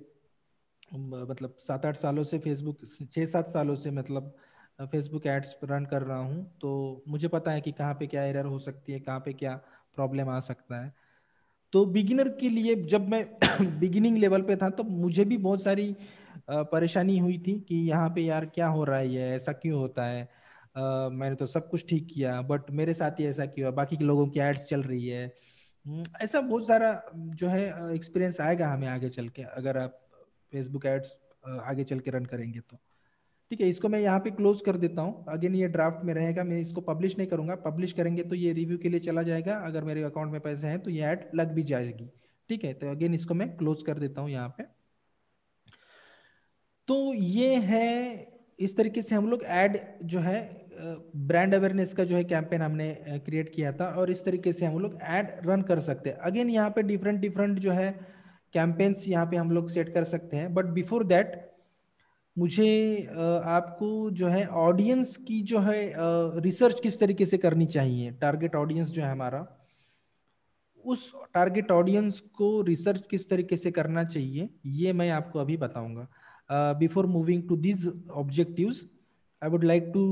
मतलब 7 8 सालों से फेसबुक, 6 7 सालों से मतलब फेसबुक एड्स रन कर रहा हूँ, तो मुझे पता है कि कहाँ पे क्या एरर हो सकती है, कहाँ पे क्या प्रॉब्लम आ सकता है। तो बिगिनर के लिए जब मैं बिगिनिंग लेवल पे था तो मुझे भी बहुत सारी परेशानी हुई थी कि यहाँ पे यार क्या हो रहा है, ये ऐसा क्यों होता है। मैंने तो सब कुछ ठीक किया बट मेरे साथ ही ऐसा क्यों है, बाकी के लोगों की एड्स चल रही है। ऐसा बहुत सारा जो है एक्सपीरियंस आएगा हमें आगे चल के, अगर आप फेसबुक एड्स आगे चल के रन करेंगे तो। ठीक है, इसको मैं यहाँ पे क्लोज कर देता हूँ। अगेन ये ड्राफ्ट में रहेगा, मैं इसको पब्लिश नहीं करूंगा, पब्लिश करेंगे तो ये रिव्यू के लिए चला जाएगा, अगर मेरे अकाउंट में पैसे हैं तो ये ऐड लग भी जाएगी। ठीक है, तो अगेन इसको मैं क्लोज कर देता हूँ यहाँ पे। तो ये है, इस तरीके से हम लोग ऐड जो है ब्रांड अवेयरनेस का जो है कैंपेन हमने क्रिएट किया था, और इस तरीके से हम लोग ऐड रन कर सकते हैं। अगेन यहाँ पे डिफरेंट डिफरेंट जो है कैंपेन्स यहाँ पे हम लोग सेट कर सकते हैं, बट बिफोर दैट मुझे आपको जो है ऑडियंस की जो है रिसर्च किस तरीके से करनी चाहिए, टारगेट ऑडियंस जो है हमारा, उस टारगेट ऑडियंस को रिसर्च किस तरीके से करना चाहिए ये मैं आपको अभी बताऊंगा। Before moving to this objectives, I would like to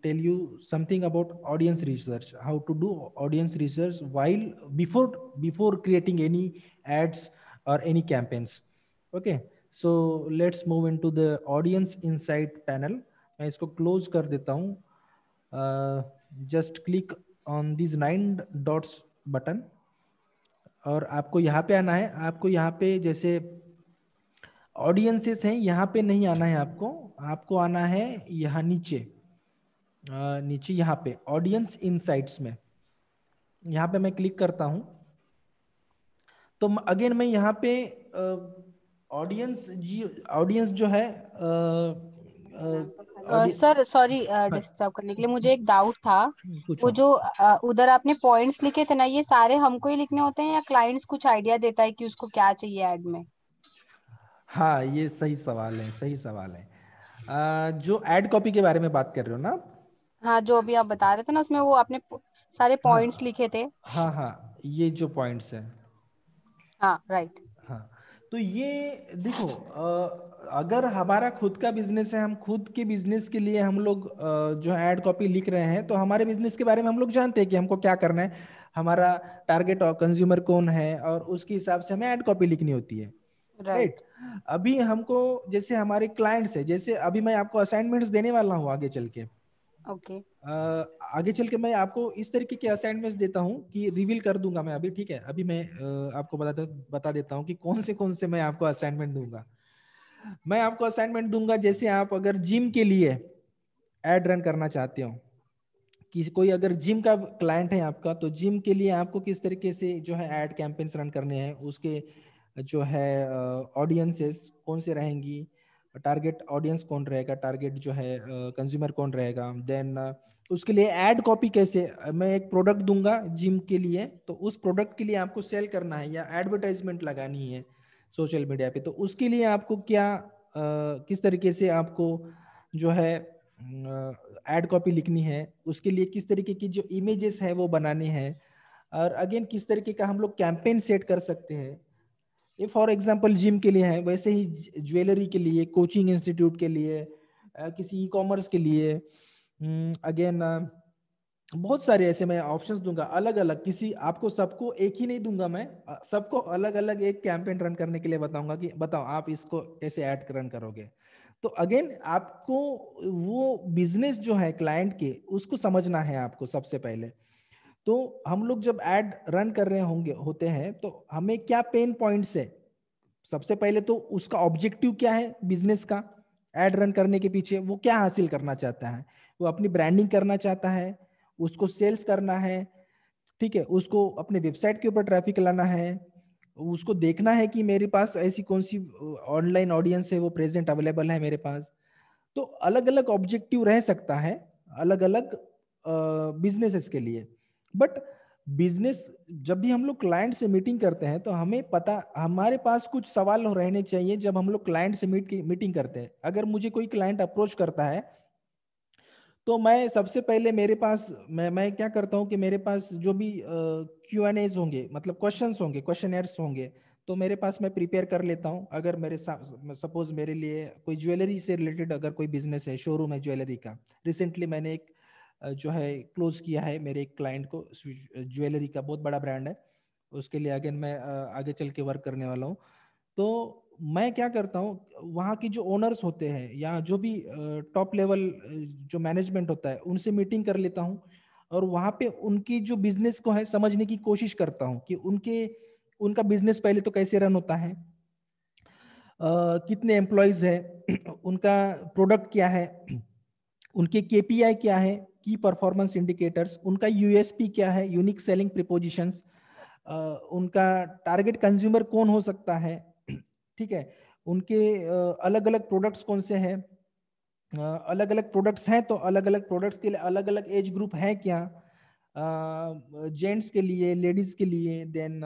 tell you something about audience research, how to do audience research while before creating any ads or any campaigns. Okay, so let's move into the audience insight panel. मैं इसको close कर देता हूँ। Just click on this 9 dots button, और आपको यहाँ पे आना है। आपको यहाँ पे जैसे ऑडियंसेस हैं, यहाँ पे नहीं आना है आपको, आपको आना है यहाँ नीचे, नीचे यहाँ पे ऑडियंस इनसाइट्स में, यहाँ पे मैं क्लिक करता हूँ। तो अगेन मैं यहाँ पे ऑडियंस जी, ऑडियंस जो है सर सॉरी हाँ, डिस्टर्ब करने के लिए, मुझे एक डाउट था। वो पूछो। जो उधर आपने पॉइंट्स लिखे थे ना, ये सारे हमको ही लिखने होते हैं या क्लाइंट्स कुछ आइडिया देता है कि उसको क्या चाहिए ऐड में? हाँ, ये सही सवाल है, सही सवाल है। जो एड कॉपी के बारे में बात कर रहे हो ना आप? हाँ, जो अभी आप बता रहे थे ना, उसमें वो आपने सारे पॉइंट्स हाँ लिखे थे। हाँ हाँ, ये जो पॉइंट्स है। हाँ, राइट। हाँ, तो ये देखो, अगर हमारा खुद का बिजनेस है, हम खुद के बिजनेस के लिए हम लोग जो है एड कॉपी लिख रहे हैं, तो हमारे बिजनेस के बारे में हम लोग जानते हैं कि हमको क्या करना है, हमारा टारगेट और कंज्यूमर कौन है, और उसके हिसाब से हमें एड कॉपी लिखनी होती है। राइट। राइट। अभी हमको जैसे हमारे क्लाइंट्स है, जैसे अभी मैं आपको असाइनमेंट्स देने वाला हूँ आगे चल के, ओके। आगे चल के मैं आपको इस तरीके के असाइनमेंट्स देता हूँ कि रिवील कर दूंगा मैं अभी। ठीक है, अभी मैं आपको बता देता हूँ कि कौन से मैं आपको असाइनमेंट दूंगा। मैं आपको असाइनमेंट दूंगा, जैसे आप अगर जिम के लिए एड रन करना चाहते हो, कि कोई अगर जिम का क्लाइंट है आपका, तो जिम के लिए आपको किस तरीके से जो है एड कैंपेन्स रन करने हैं, उसके जो है ऑडियंसेस कौन से रहेंगी, टारगेट ऑडियंस कौन रहेगा, टारगेट जो है कंज्यूमर कौन रहेगा, देन उसके लिए एड कॉपी कैसे, मैं एक प्रोडक्ट दूंगा जिम के लिए, तो उस प्रोडक्ट के लिए आपको सेल करना है या एडवर्टाइजमेंट लगानी है सोशल मीडिया पे, तो उसके लिए आपको क्या किस तरीके से आपको जो है एड कॉपी लिखनी है, उसके लिए किस तरीके की जो इमेजेस है वो बनाने हैं, और अगेन किस तरीके का हम लोग कैंपेन सेट कर सकते हैं। ये फॉर एग्जांपल जिम के लिए है, वैसे ही ज्वेलरी के लिए, कोचिंग इंस्टीट्यूट के लिए, किसी ई कॉमर्स के लिए, अगेन बहुत सारे ऐसे मैं ऑप्शंस दूंगा अलग अलग, किसी आपको सबको एक ही नहीं दूंगा मैं, सबको अलग अलग एक कैंपेन रन करने के लिए बताऊंगा कि बताओ आप इसको कैसे ऐड रन करोगे। तो अगेन आपको वो बिजनेस जो है क्लाइंट के, उसको समझना है आपको सबसे पहले। तो हम लोग जब ऐड रन कर रहे होंगे होते हैं, तो हमें क्या पेन पॉइंट्स है, सबसे पहले तो उसका ऑब्जेक्टिव क्या है बिजनेस का, एड रन करने के पीछे वो क्या हासिल करना चाहता है। वो अपनी ब्रांडिंग करना चाहता है, उसको सेल्स करना है, ठीक है, उसको अपने वेबसाइट के ऊपर ट्रैफिक लाना है, उसको देखना है कि मेरे पास ऐसी कौन सी ऑनलाइन ऑडियंस है वो प्रेजेंट अवेलेबल है मेरे पास। तो अलग अलग ऑब्जेक्टिव रह सकता है अलग अलग बिजनेसेस के लिए। बट बिजनेस जब भी हम लोग क्लाइंट से मीटिंग करते हैं, तो हमें पता, हमारे पास कुछ सवाल रहने चाहिए जब हम लोग क्लाइंट से मीटिंग करते हैं। अगर मुझे कोई क्लाइंट अप्रोच करता है, तो मैं सबसे पहले मेरे पास मैं क्या करता हूँ कि मेरे पास जो भी Q&As होंगे, मतलब क्वेश्चंस होंगे, क्वेश्चनर्स होंगे, तो मेरे पास मैं प्रिपेयर कर लेता हूँ। अगर मेरे सपोज मेरे लिए कोई ज्वेलरी से रिलेटेड अगर कोई बिजनेस है, शोरूम है ज्वेलरी का, रिसेंटली मैंने एक जो है क्लोज किया है मेरे एक क्लाइंट को, ज्वेलरी का बहुत बड़ा ब्रांड है, उसके लिए अगेन मैं आगे चल के वर्क करने वाला हूँ। तो मैं क्या करता हूँ, वहाँ की जो ओनर्स होते हैं या जो भी टॉप लेवल जो मैनेजमेंट होता है उनसे मीटिंग कर लेता हूँ, और वहाँ पे उनकी जो बिजनेस को है समझने की कोशिश करता हूँ कि उनका बिजनेस पहले तो कैसे रन होता है, कितने एम्प्लॉयज है, उनका प्रोडक्ट क्या है, उनके केपीआई क्या है, की परफॉर्मेंस इंडिकेटर्स, उनका यूएसपी क्या है, यूनिक सेलिंग प्रिपोजिशंस, उनका टारगेट कंज्यूमर कौन हो सकता है, ठीक है, उनके अलग अलग प्रोडक्ट्स कौन से हैं, अलग अलग प्रोडक्ट्स हैं तो अलग अलग प्रोडक्ट्स के लिए अलग अलग एज ग्रुप है क्या, जेंट्स के लिए, लेडीज के लिए, देन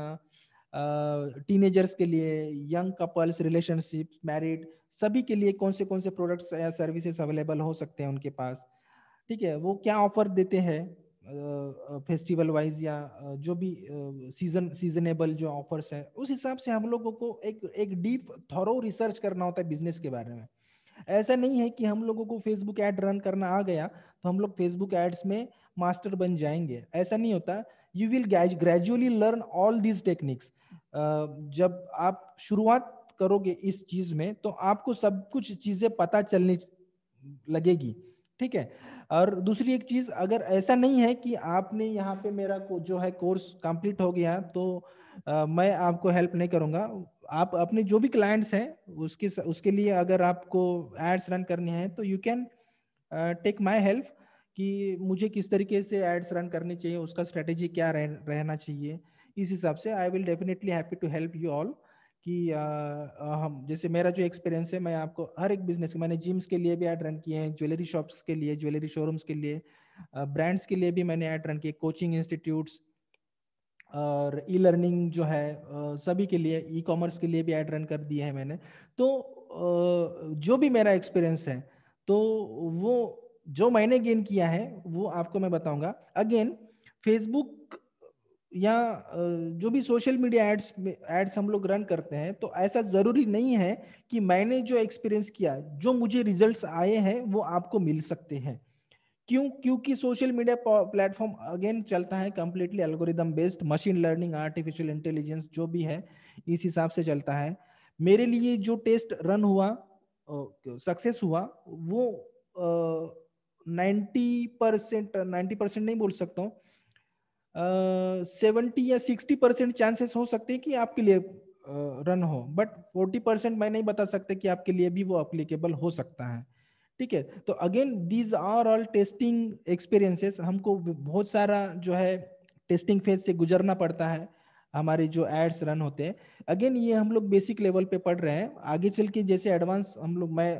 टीनेजर्स के लिए, यंग कपल्स, रिलेशनशिप, मैरिड, सभी के लिए कौन से प्रोडक्ट्स या सर्विसेज अवेलेबल हो सकते हैं उनके पास, ठीक है, वो क्या ऑफर देते हैं फेस्टिवल वाइज या जो भी सीजनेबल जो ऑफर्स है, उस हिसाब से हम लोगों को एक डीप थॉरो रिसर्च करना होता है बिजनेस के बारे में। ऐसा नहीं है कि हम लोगों को फेसबुक ऐड रन करना आ गया तो हम लोग फेसबुक एड्स में मास्टर बन जाएंगे, ऐसा नहीं होता। You will gradually learn all these techniques. जब आप शुरुआत करोगे इस चीज में तो आपको सब कुछ चीजें पता चलने लगेगी, ठीक है। और दूसरी एक चीज, अगर ऐसा नहीं है कि आपने यहाँ पे मेरा जो है कोर्स कंप्लीट हो गया तो मैं आपको हेल्प नहीं करूंगा। आप अपने जो भी क्लाइंट्स हैं उसके लिए अगर आपको एड्स रन करने हैं तो you can take my help, कि मुझे किस तरीके से एड्स रन करनी चाहिए, उसका स्ट्रेटेजी क्या रहना चाहिए। इस हिसाब से I will definitely happy to help you all. कि हम जैसे मेरा जो एक्सपीरियंस है, मैं आपको हर एक बिजनेस, मैंने जिम्स के लिए भी ऐड रन किए हैं, ज्वेलरी शॉप्स के लिए, ज्वेलरी शोरूम्स के लिए, ब्रांड्स के लिए भी मैंने ऐड रन किए, कोचिंग इंस्टीट्यूट्स और ई लर्निंग जो है सभी के लिए, ई कॉमर्स के लिए भी ऐड रन कर दिए हैं मैंने। तो जो भी मेरा एक्सपीरियंस है तो वो जो मैंने गेन किया है वो आपको मैं बताऊंगा। अगेन फेसबुक या जो भी सोशल मीडिया एड्स हम लोग रन करते हैं तो ऐसा जरूरी नहीं है कि मैंने जो एक्सपीरियंस किया, जो मुझे रिजल्ट्स आए हैं वो आपको मिल सकते हैं। क्यों? क्योंकि सोशल मीडिया प्लेटफॉर्म अगेन चलता है completely algorithm based, machine learning, artificial intelligence जो भी है इस हिसाब से चलता है। मेरे लिए जो टेस्ट रन हुआ, सक्सेस हुआ, वो 90%, 90% नहीं बोल सकता हूँ, 70 या 60% चांसेस हो सकते हैं कि आपके लिए रन हो, बट 40% मैं नहीं बता सकता कि आपके लिए भी वो अप्लीकेबल हो सकता है, ठीक है। तो again these are all testing experiences, हमको बहुत सारा जो है टेस्टिंग फेज से गुजरना पड़ता है हमारे जो एड्स रन होते हैं। अगेन ये हम लोग बेसिक लेवल पे पढ़ रहे हैं, आगे चल के जैसे एडवांस हम लोग, मैं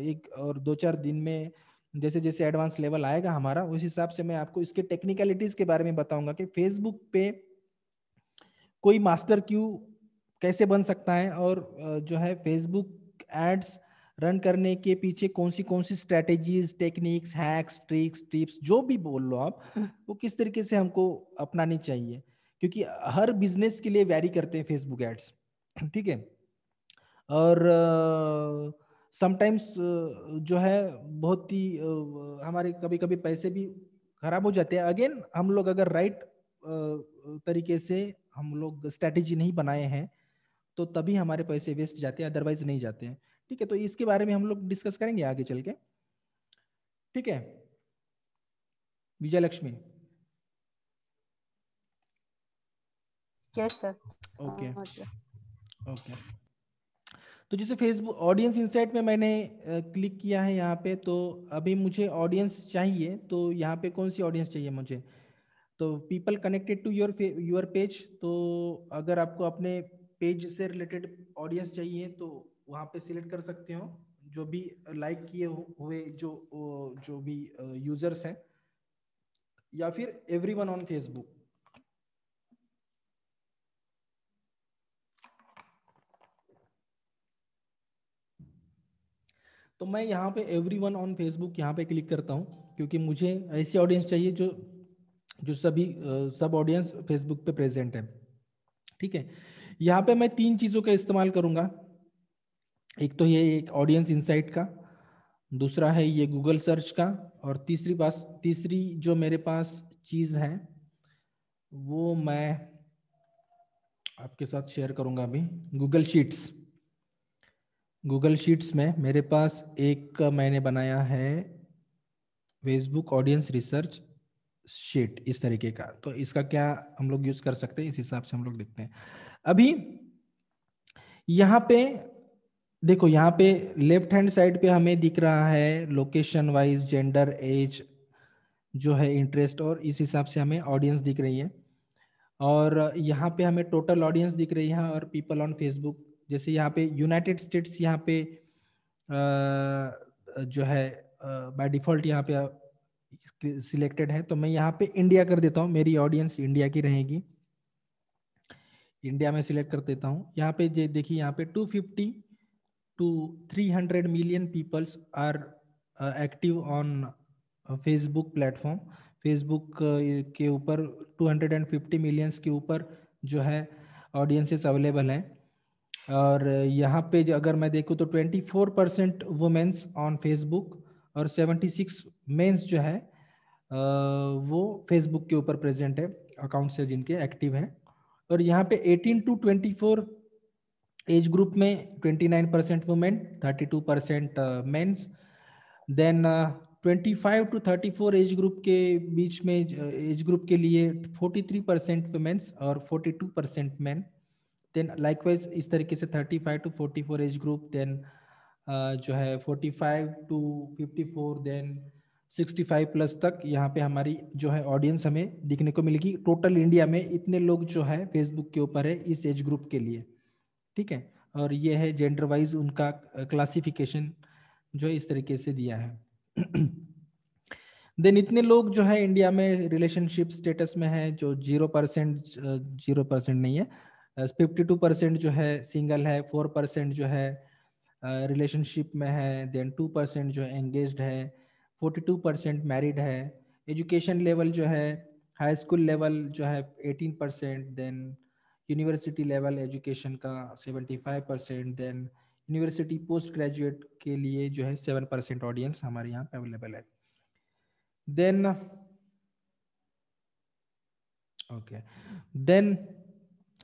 एक और 2-4 दिन में जैसे जैसे एडवांस लेवल आएगा हमारा, उस हिसाब से मैं आपको इसके टेक्निकलिटीज के बारे में बताऊंगा कि फेसबुक पे कोई मास्टर क्यू कैसे बन सकता है, और जो है फेसबुक एड्स रन करने के पीछे कौन सी strategies, techniques, hacks, tricks, tips जो भी बोल लो आप, वो किस तरीके से हमको अपनानी चाहिए, क्योंकि हर बिजनेस के लिए वैरी करते हैं फेसबुक एड्स, ठीक है। और समटाइम्स जो है बहुत ही हमारे कभी कभी पैसे भी खराब हो जाते हैं। अगेन हम लोग अगर राइट तरीके से हम लोग स्ट्रैटेजी नहीं बनाए हैं तो तभी हमारे पैसे वेस्ट जाते हैं, अदरवाइज नहीं जाते हैं, ठीक है। तो इसके बारे में हम लोग डिस्कस करेंगे आगे चल के, ठीक है। Vijay Lakshmi. Yes sir. Okay, okay. तो जैसे फेसबुक ऑडियंस इंसाइट में मैंने क्लिक किया है यहाँ पे, तो अभी मुझे ऑडियंस चाहिए, तो यहाँ पे कौन सी ऑडियंस चाहिए मुझे, तो people connected to your page. तो अगर आपको अपने पेज से रिलेटेड ऑडियंस चाहिए तो वहाँ पे सिलेक्ट कर सकते हो, जो भी लाइक किए हुए जो भी यूजर्स हैं, या फिर एवरीवन ऑन फेसबुक। तो मैं यहाँ पे एवरीवन ऑन फेसबुक यहाँ पे क्लिक करता हूँ। क्योंकि मुझे ऐसी ऑडियंस चाहिए जो जो सभी सब ऑडियंस फेसबुक पे प्रेजेंट है। ठीक है, यहाँ पे मैं तीन चीज़ों का इस्तेमाल करूँगा। एक तो ये एक ऑडियंस इंसाइट का, दूसरा है ये गूगल सर्च का, और तीसरी जो मेरे पास चीज़ है वो मैं आपके साथ शेयर करूँगा अभी। गूगल शीट्स, गूगल शीट्स में मेरे पास एक मैंने बनाया है फेसबुक ऑडियंस रिसर्च शीट इस तरीके का। तो इसका क्या हम लोग यूज कर सकते हैं, इस हिसाब से हम लोग देखते हैं। अभी यहाँ पे देखो, यहाँ पे लेफ्ट हैंड साइड पे हमें दिख रहा है लोकेशन वाइज, जेंडर, एज जो है, इंटरेस्ट, और इस हिसाब से हमें ऑडियंस दिख रही है। और यहाँ पे हमें टोटल ऑडियंस दिख रही है और पीपल ऑन फेसबुक। जैसे यहाँ पे यूनाइटेड स्टेट्स यहाँ पे जो है बाय डिफॉल्ट यहाँ पे सिलेक्टेड है, तो मैं यहाँ पे इंडिया कर देता हूँ, मेरी ऑडियंस इंडिया की रहेगी। इंडिया में सिलेक्ट कर देता हूँ। यहाँ पे देखिए, यहाँ पे 250 to 300 million peoples are active on Facebook platform. Facebook के ऊपर 250 मिलियंस के ऊपर जो है ऑडियंसेस अवेलेबल हैं। और यहाँ पे अगर मैं देखूँ तो 24% वुमेन्स ऑन फेसबुक और 76 मेंस जो है वो फेसबुक के ऊपर प्रेजेंट है, अकाउंट्स है जिनके एक्टिव हैं। और यहाँ पे 18 to 24 एज ग्रुप में 29% women, 32% mens. Then 25 to 34 age group के बीच में, एज ग्रुप के लिए 43% वुमेन्स और 42% मेन। देन लाइकवाइज इस तरीके से 35 to 44 एज ग्रुप, देन जो है 45 to 54, देन 65 प्लस तक यहाँ पे हमारी जो है ऑडियंस हमें दिखने को मिलेगी। टोटल इंडिया में इतने लोग जो है फेसबुक के ऊपर है इस एज ग्रुप के लिए। ठीक है, और ये है जेंडर वाइज उनका क्लासिफिकेशन जो इस तरीके से दिया है। देन इतने लोग जो है इंडिया में रिलेशनशिप स्टेटस में है, जो 0%, 0% नहीं है, 52% जो है सिंगल है, 4% जो है रिलेशनशिप में है, देन 2% जो है एंगेज्ड है, 42% मैरिड है। एजुकेशन लेवल जो है, हाई स्कूल लेवल जो है 18%, देन यूनिवर्सिटी लेवल एजुकेशन का 75%, देन यूनिवर्सिटी पोस्ट ग्रेजुएट के लिए जो है 7% ऑडियंस हमारे यहाँ पे अवेलेबल है। Then okay, then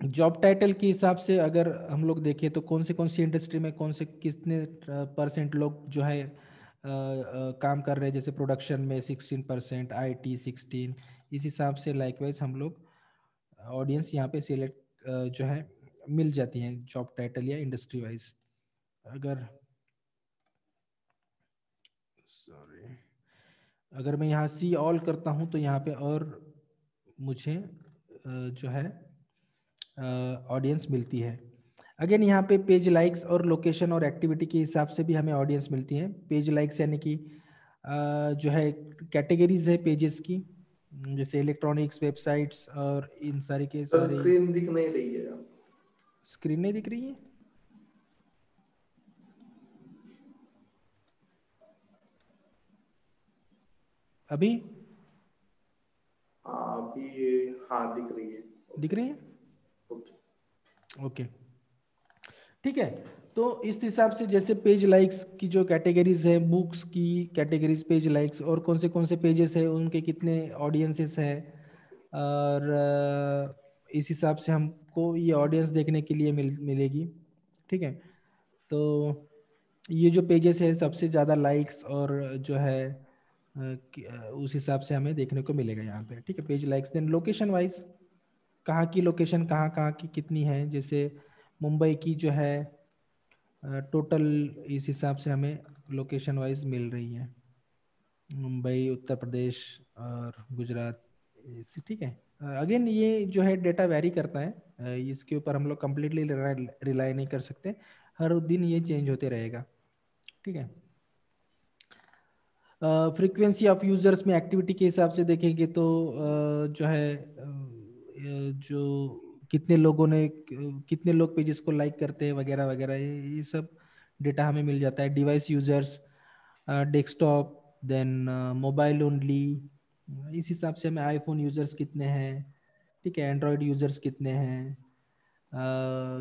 job title के हिसाब से अगर हम लोग देखें तो कौन सी इंडस्ट्री में कौन से कितने परसेंट लोग जो है काम कर रहे हैं। जैसे प्रोडक्शन में 16%, IT 16, इस हिसाब से लाइकवाइज हम लोग ऑडियंस यहाँ पे सिलेक्ट जो है मिल जाती हैं जॉब टाइटल या इंडस्ट्री वाइज। अगर सॉरी, अगर मैं यहाँ सी ऑल करता हूँ तो यहाँ पे और मुझे जो है ऑडियंस मिलती है। अगेन यहाँ पे पेज लाइक्स और लोकेशन और एक्टिविटी के हिसाब से भी हमें ऑडियंस मिलती है। पेज लाइक्स यानी कि जो है कैटेगरीज है पेजेस की, जैसे इलेक्ट्रॉनिक्स, वेबसाइट्स और इन सारी के सर सारे। स्क्रीन दिख नहीं रही है। स्क्रीन नहीं दिख रही है अभी? हाँ अभी ये, हाँ दिख रही है। दिख रही है, ओके। ओके ठीक है। तो इस हिसाब से जैसे पेज लाइक्स की जो कैटेगरीज है, बुक्स की कैटेगरीज पेज लाइक्स, और कौन से पेजेस है उनके कितने ऑडियंसेस है, और इस हिसाब से हमको ये ऑडियंस देखने के लिए मिलेगी। ठीक है, तो ये जो पेजेस है सबसे ज़्यादा लाइक्स और जो है उस हिसाब से हमें देखने को मिलेगा यहाँ पे। ठीक है, page likes. Then location wise कहाँ की लोकेशन कहाँ कहाँ की कितनी है, जैसे मुंबई की जो है टोटल इस हिसाब से हमें लोकेशन वाइज मिल रही है, मुंबई, उत्तर प्रदेश और गुजरात ठीक है। अगेन ये जो है डेटा वेरी करता है, इसके ऊपर हम लोग कम्प्लीटली रिलाई नहीं कर सकते, हर दिन ये चेंज होते रहेगा। ठीक है, फ्रीक्वेंसी ऑफ यूजर्स में एक्टिविटी के हिसाब से देखेंगे तो जो है जो कितने लोगों ने कितने लोग पेजेस को लाइक करते हैं वगैरह वगैरह, ये सब डेटा हमें मिल जाता है। Device users, desktop, then mobile only, इस हिसाब से हमें आईफोन यूजर्स कितने हैं, ठीक है, एंड्रॉयड यूजर्स कितने हैं,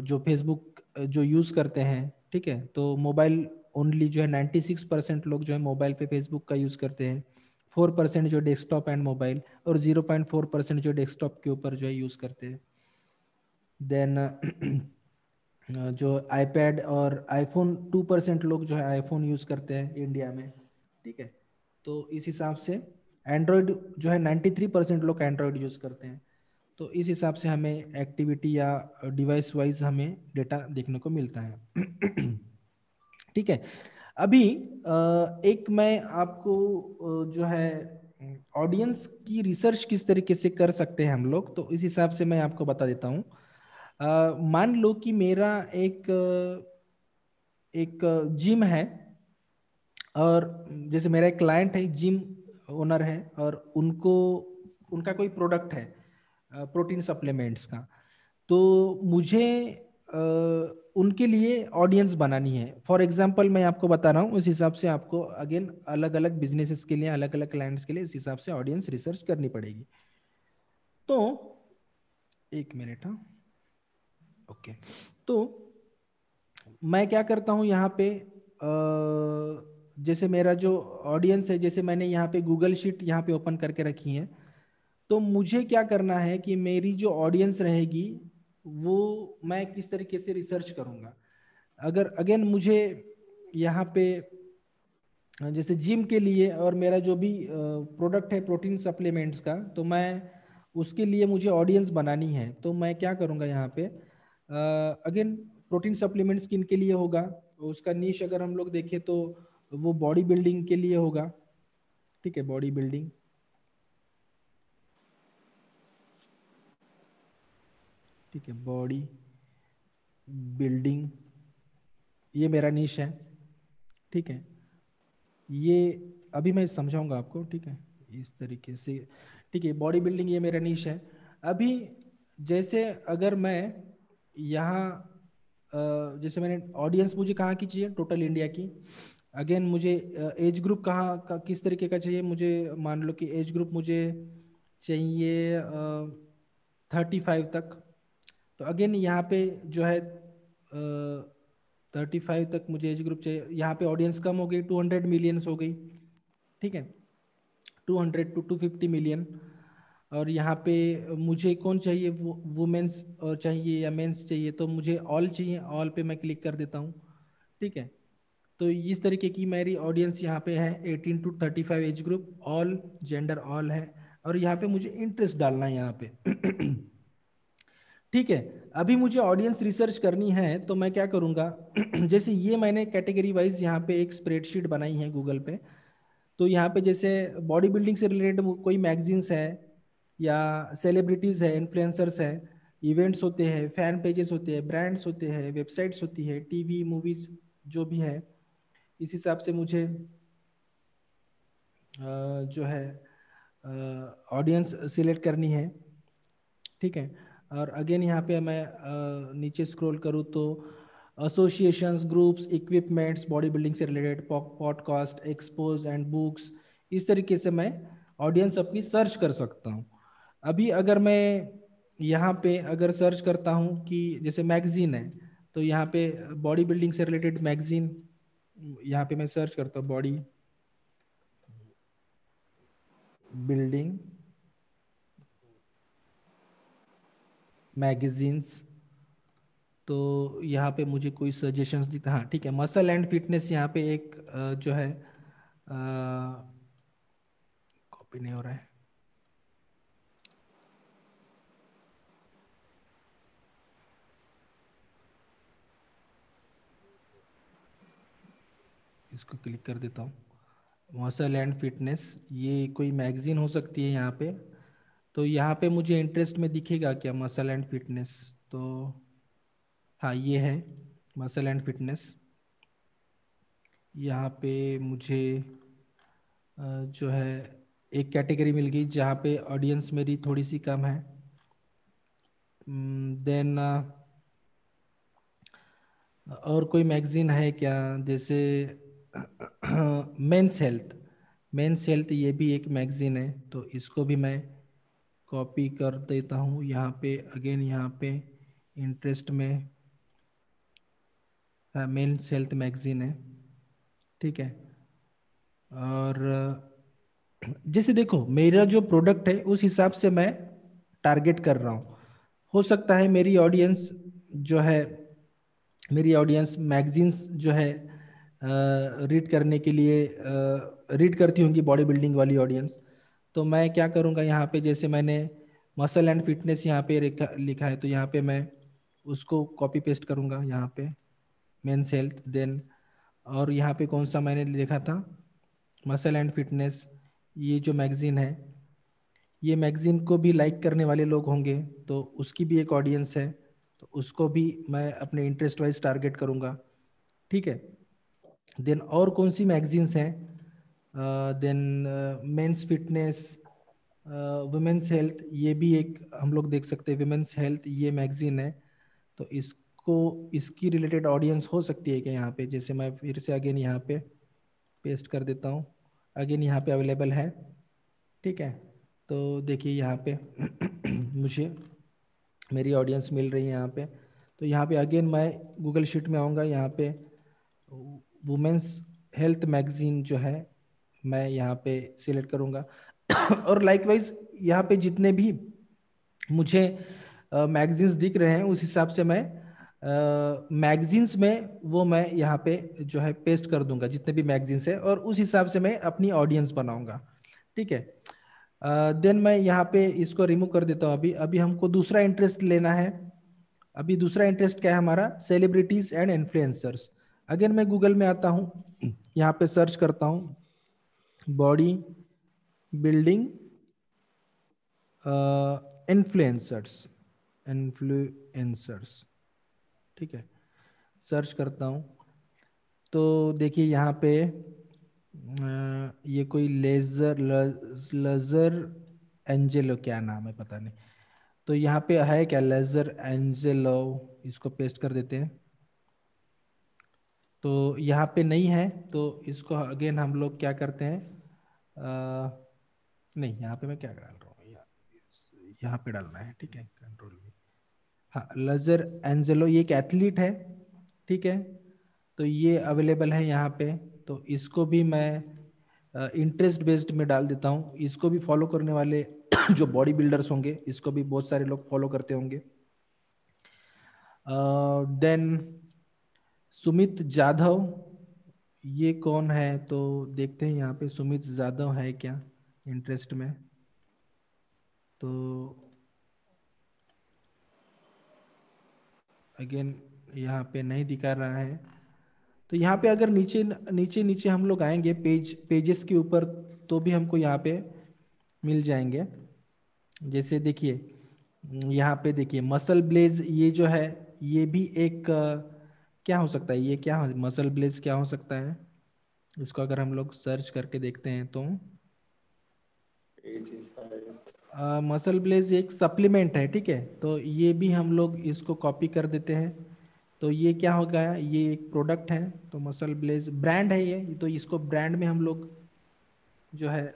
जो फेसबुक जो यूज़ करते हैं, ठीक है, तो मोबाइल ओनली जो है 96% लोग जो है मोबाइल पे फेसबुक का यूज़ करते हैं, 4% जो डेस्कटॉप एंड मोबाइल, और 0.4% जो डेस्कटॉप के ऊपर जो है यूज़ करते हैं। देन जो आईपैड और आईफोन 2% लोग जो है आईफोन यूज़ करते हैं इंडिया में, ठीक है। तो इस हिसाब से एंड्रॉयड जो है 93% लोग एंड्रॉयड यूज़ करते हैं। तो इस हिसाब से हमें एक्टिविटी या डिवाइस वाइज हमें डेटा देखने को मिलता है। ठीक है। अभी एक मैं आपको जो है ऑडियंस की रिसर्च किस तरीके से कर सकते हैं हम लोग, तो इस हिसाब से मैं आपको बता देता हूँ। मान लो कि मेरा एक जिम है, और जैसे मेरा एक क्लाइंट है, जिम ओनर है, और उनको उनका कोई प्रोडक्ट है प्रोटीन सप्लीमेंट्स का, तो मुझे उनके लिए ऑडियंस बनानी है। फॉर एग्जांपल मैं आपको बता रहा हूँ, उस हिसाब से आपको अगेन अलग अलग बिजनेसेस के लिए, अलग अलग क्लाइंट्स के लिए इस हिसाब से ऑडियंस रिसर्च करनी पड़ेगी। तो एक मिनट, हाँ, ओके। तो मैं क्या करता हूँ यहाँ पे, जैसे मेरा जो ऑडियंस है, जैसे मैंने यहाँ पे गूगल शीट यहाँ पे ओपन करके रखी है, तो मुझे क्या करना है कि मेरी जो ऑडियंस रहेगी वो मैं किस तरीके से रिसर्च करूँगा। अगर अगेन मुझे यहाँ पे जैसे जिम के लिए, और मेरा जो भी प्रोडक्ट है प्रोटीन सप्लीमेंट्स का, तो मैं उसके लिए मुझे ऑडियंस बनानी है, तो मैं क्या करूँगा यहाँ पे, अगेन प्रोटीन सप्लीमेंट्स किन के लिए होगा, उसका नीश अगर हम लोग देखें तो वो बॉडी बिल्डिंग के लिए होगा, ठीक है, बॉडी बिल्डिंग, ठीक है, बॉडी बिल्डिंग, ये मेरा नीश है, ठीक है। ये अभी मैं समझाऊंगा आपको, ठीक है, इस तरीके से, ठीक है, बॉडी बिल्डिंग ये मेरा नीश है। अभी जैसे अगर मैं यहाँ जैसे मैंने ऑडियंस मुझे कहाँ की चाहिए, टोटल इंडिया की। अगेन मुझे एज ग्रुप कहाँ का किस तरीके का चाहिए, मुझे मान लो कि एज ग्रुप मुझे चाहिए 35 तक। तो अगेन यहाँ पे जो है 35 तक मुझे एज ग्रुप चाहिए। यहाँ पे ऑडियंस कम हो गई, 200 मिलियंस हो गई, ठीक है, 200 to 250 मिलियन। और यहाँ पे मुझे कौन चाहिए, वुमेन्स चाहिए या मेंस चाहिए, तो मुझे ऑल चाहिए, ऑल पे मैं क्लिक कर देता हूँ, ठीक है। तो इस तरीके की मेरी ऑडियंस यहाँ पे है, 18 to 35 age group, all gender all है, और यहाँ पे मुझे इंटरेस्ट डालना है यहाँ पे। ठीक है। अभी मुझे ऑडियंस रिसर्च करनी है, तो मैं क्या करूँगा, जैसे ये मैंने कैटेगरी वाइज यहाँ पे एक स्प्रेडशीट बनाई है गूगल पे। तो यहाँ पे जैसे बॉडी बिल्डिंग से रिलेटेड कोई मैगजीन्स है, या सेलिब्रिटीज़ है, इन्फ्लुएंसर्स है, इवेंट्स होते हैं, फैन पेजेस होते हैं, ब्रांड्स होते हैं, वेबसाइट्स होती है, टीवी मूवीज जो भी है, इस हिसाब से मुझे जो है ऑडियंस सिलेक्ट करनी है, ठीक है। और अगेन यहाँ पे मैं नीचे स्क्रॉल करूँ तो associations, groups, equipments, body building से related, podcast, expos and books, इस तरीके से मैं ऑडियंस अपनी सर्च कर सकता हूँ। अभी अगर मैं यहाँ पे अगर सर्च करता हूँ कि जैसे मैगजीन है, तो यहाँ पे बॉडी बिल्डिंग से रिलेटेड मैगजीन, यहाँ पे मैं सर्च करता हूँ बॉडी बिल्डिंग मैगजीन्स, तो यहाँ पे मुझे कोई सजेशंस दिखता, हाँ ठीक है, मसल एंड फिटनेस यहाँ पे एक जो है कॉपी नहीं हो रहा है, इसको क्लिक कर देता हूँ। मसल एंड फिटनेस, ये कोई मैगजीन हो सकती है यहाँ पे। तो यहाँ पे मुझे इंटरेस्ट में दिखेगा क्या मसल एंड फिटनेस, तो हाँ ये है मसल एंड फिटनेस। यहाँ पे मुझे जो है एक कैटेगरी मिल गई जहाँ पे ऑडियंस मेरी थोड़ी सी कम है। देन और कोई मैगजीन है क्या, जैसे मेंस हेल्थ, मेंस हेल्थ ये भी एक मैगजीन है, तो इसको भी मैं कॉपी कर देता हूँ यहाँ पे। अगेन यहाँ पे इंटरेस्ट में मेंस हेल्थ मैगजीन है, ठीक है। और जैसे देखो मेरा जो प्रोडक्ट है उस हिसाब से मैं टारगेट कर रहा हूँ। हो सकता है मेरी ऑडियंस जो है, मेरी ऑडियंस मैगजीन्स जो है रीड करने के लिए रीड करती होंगी, बॉडी बिल्डिंग वाली ऑडियंस। तो मैं क्या करूँगा यहाँ पे, जैसे मैंने मसल एंड फिटनेस यहाँ पे लिखा है, तो यहाँ पे मैं उसको कॉपी पेस्ट करूँगा यहाँ पे, मेंस हेल्थ। देन और यहाँ पे कौन सा मैंने लिखा था, मसल एंड फिटनेस। ये जो मैगजीन है, ये मैगजीन को भी लाइक करने वाले लोग होंगे, तो उसकी भी एक ऑडियंस है, तो उसको भी मैं अपने इंटरेस्ट वाइज टारगेट करूँगा, ठीक है। देन और कौन सी मैगजीन्स हैं, then men's fitness, women's health, ये भी एक हम लोग देख सकते हैं। वुमेन्स हेल्थ ये मैगजीन है, तो इसको इसकी रिलेटेड ऑडियंस हो सकती है क्या यहाँ पे। जैसे मैं फिर से अगेन यहाँ पे पेस्ट कर देता हूँ, अगेन यहाँ पे अवेलेबल है, ठीक है। तो देखिए यहाँ पे मुझे मेरी ऑडियंस मिल रही है यहाँ पे। तो यहाँ पे अगेन मैं गूगल शीट में आऊँगा, यहाँ पे वुमेन्स हेल्थ मैगजीन जो है मैं यहाँ पे सिलेक्ट करूँगा और लाइकवाइज यहाँ पे जितने भी मुझे मैगजीन्स दिख रहे हैं उस हिसाब से मैं मैगजीन्स में वो मैं यहाँ पे जो है पेस्ट कर दूंगा जितने भी मैगजीन्स है, और उस हिसाब से मैं अपनी ऑडियंस बनाऊंगा, ठीक है। देन मैं यहाँ पे इसको रिमूव कर देता हूँ। अभी अभी हमको दूसरा इंटरेस्ट लेना है। अभी दूसरा इंटरेस्ट क्या है हमारा, सेलिब्रिटीज एंड इन्फ्लुएंसर्स। अगेन मैं गूगल में आता हूँ, यहाँ पे सर्च करता हूँ बॉडी बिल्डिंग इन्फ्लुएंसर्स, इन्फ्लुएंसर्स, ठीक है। सर्च करता हूँ तो देखिए यहाँ पे ये कोई लेजर एंजेलो, क्या नाम है पता नहीं। तो यहाँ पे है क्या, लेजर एंजेलो, इसको पेस्ट कर देते हैं। तो यहाँ पे नहीं है, तो इसको अगेन हम लोग क्या करते हैं, नहीं यहाँ पे मैं क्या डाल रहा हूँ, यहाँ पे डालना है, ठीक है, कंट्रोल भी। हाँ, लेजर एंजेलो ये एक एथलीट है, ठीक है। तो ये अवेलेबल है यहाँ पे, तो इसको भी मैं इंटरेस्ट बेस्ड में डाल देता हूँ। इसको भी फॉलो करने वाले जो बॉडी बिल्डर्स होंगे, इसको भी बहुत सारे लोग फॉलो करते होंगे। देन सुमित जाधव, ये कौन है, तो देखते हैं यहाँ पे सुमित जाधव है क्या इंटरेस्ट में। तो अगेन यहाँ पे नहीं दिखा रहा है। तो यहाँ पे अगर नीचे नीचे नीचे हम लोग आएंगे पेजेस के ऊपर, तो भी हमको यहाँ पे मिल जाएंगे। जैसे देखिए यहाँ पे देखिए मसल ब्लेज, ये जो है ये भी एक क्या हो सकता है, ये क्या मसल ब्लेज क्या हो सकता है, इसको अगर हम लोग सर्च करके देखते हैं तो एजी शायद। मसल ब्लेज एक सप्लीमेंट है, ठीक है। तो ये भी हम लोग इसको कॉपी कर देते हैं। तो ये क्या हो गया, ये एक प्रोडक्ट है, तो मसल ब्लेज ब्रांड है ये, तो इसको ब्रांड में हम लोग जो है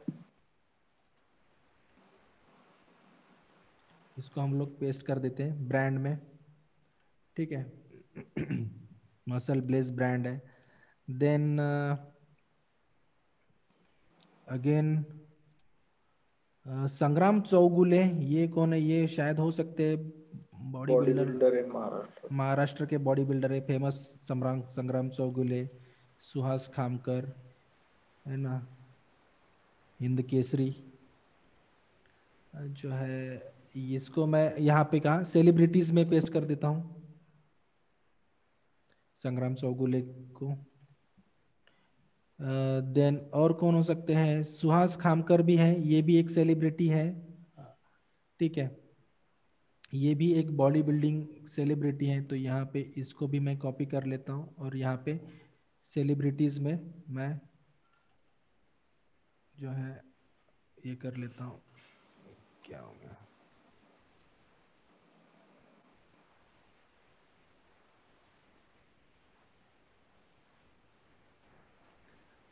इसको हम लोग पेस्ट कर देते हैं ब्रांड में, ठीक है। मसल ब्लेज ब्रांड है। देन अगेन संग्राम चौगुले, ये कौन है, ये शायद हो सकते हैं बॉडी बॉडी बिल्डर, बिल्डर इन महाराष्ट्र। महाराष्ट्र के बॉडी बिल्डर है, फेमस संग्राम संग्राम चौगुले, सुहास खामकर, है ना, हिंद केसरी जो है। इसको मैं यहाँ पे कहा सेलिब्रिटीज में पेस्ट कर देता हूँ संग्राम चौगुले को। देन और कौन हो सकते हैं, सुहास खामकर भी हैं, ये भी एक सेलिब्रिटी है, ठीक है। ये भी एक बॉडी बिल्डिंग सेलिब्रिटी है, तो यहाँ पे इसको भी मैं कॉपी कर लेता हूँ और यहाँ पे सेलिब्रिटीज में मैं जो है ये कर लेता हूँ, क्या हो गया,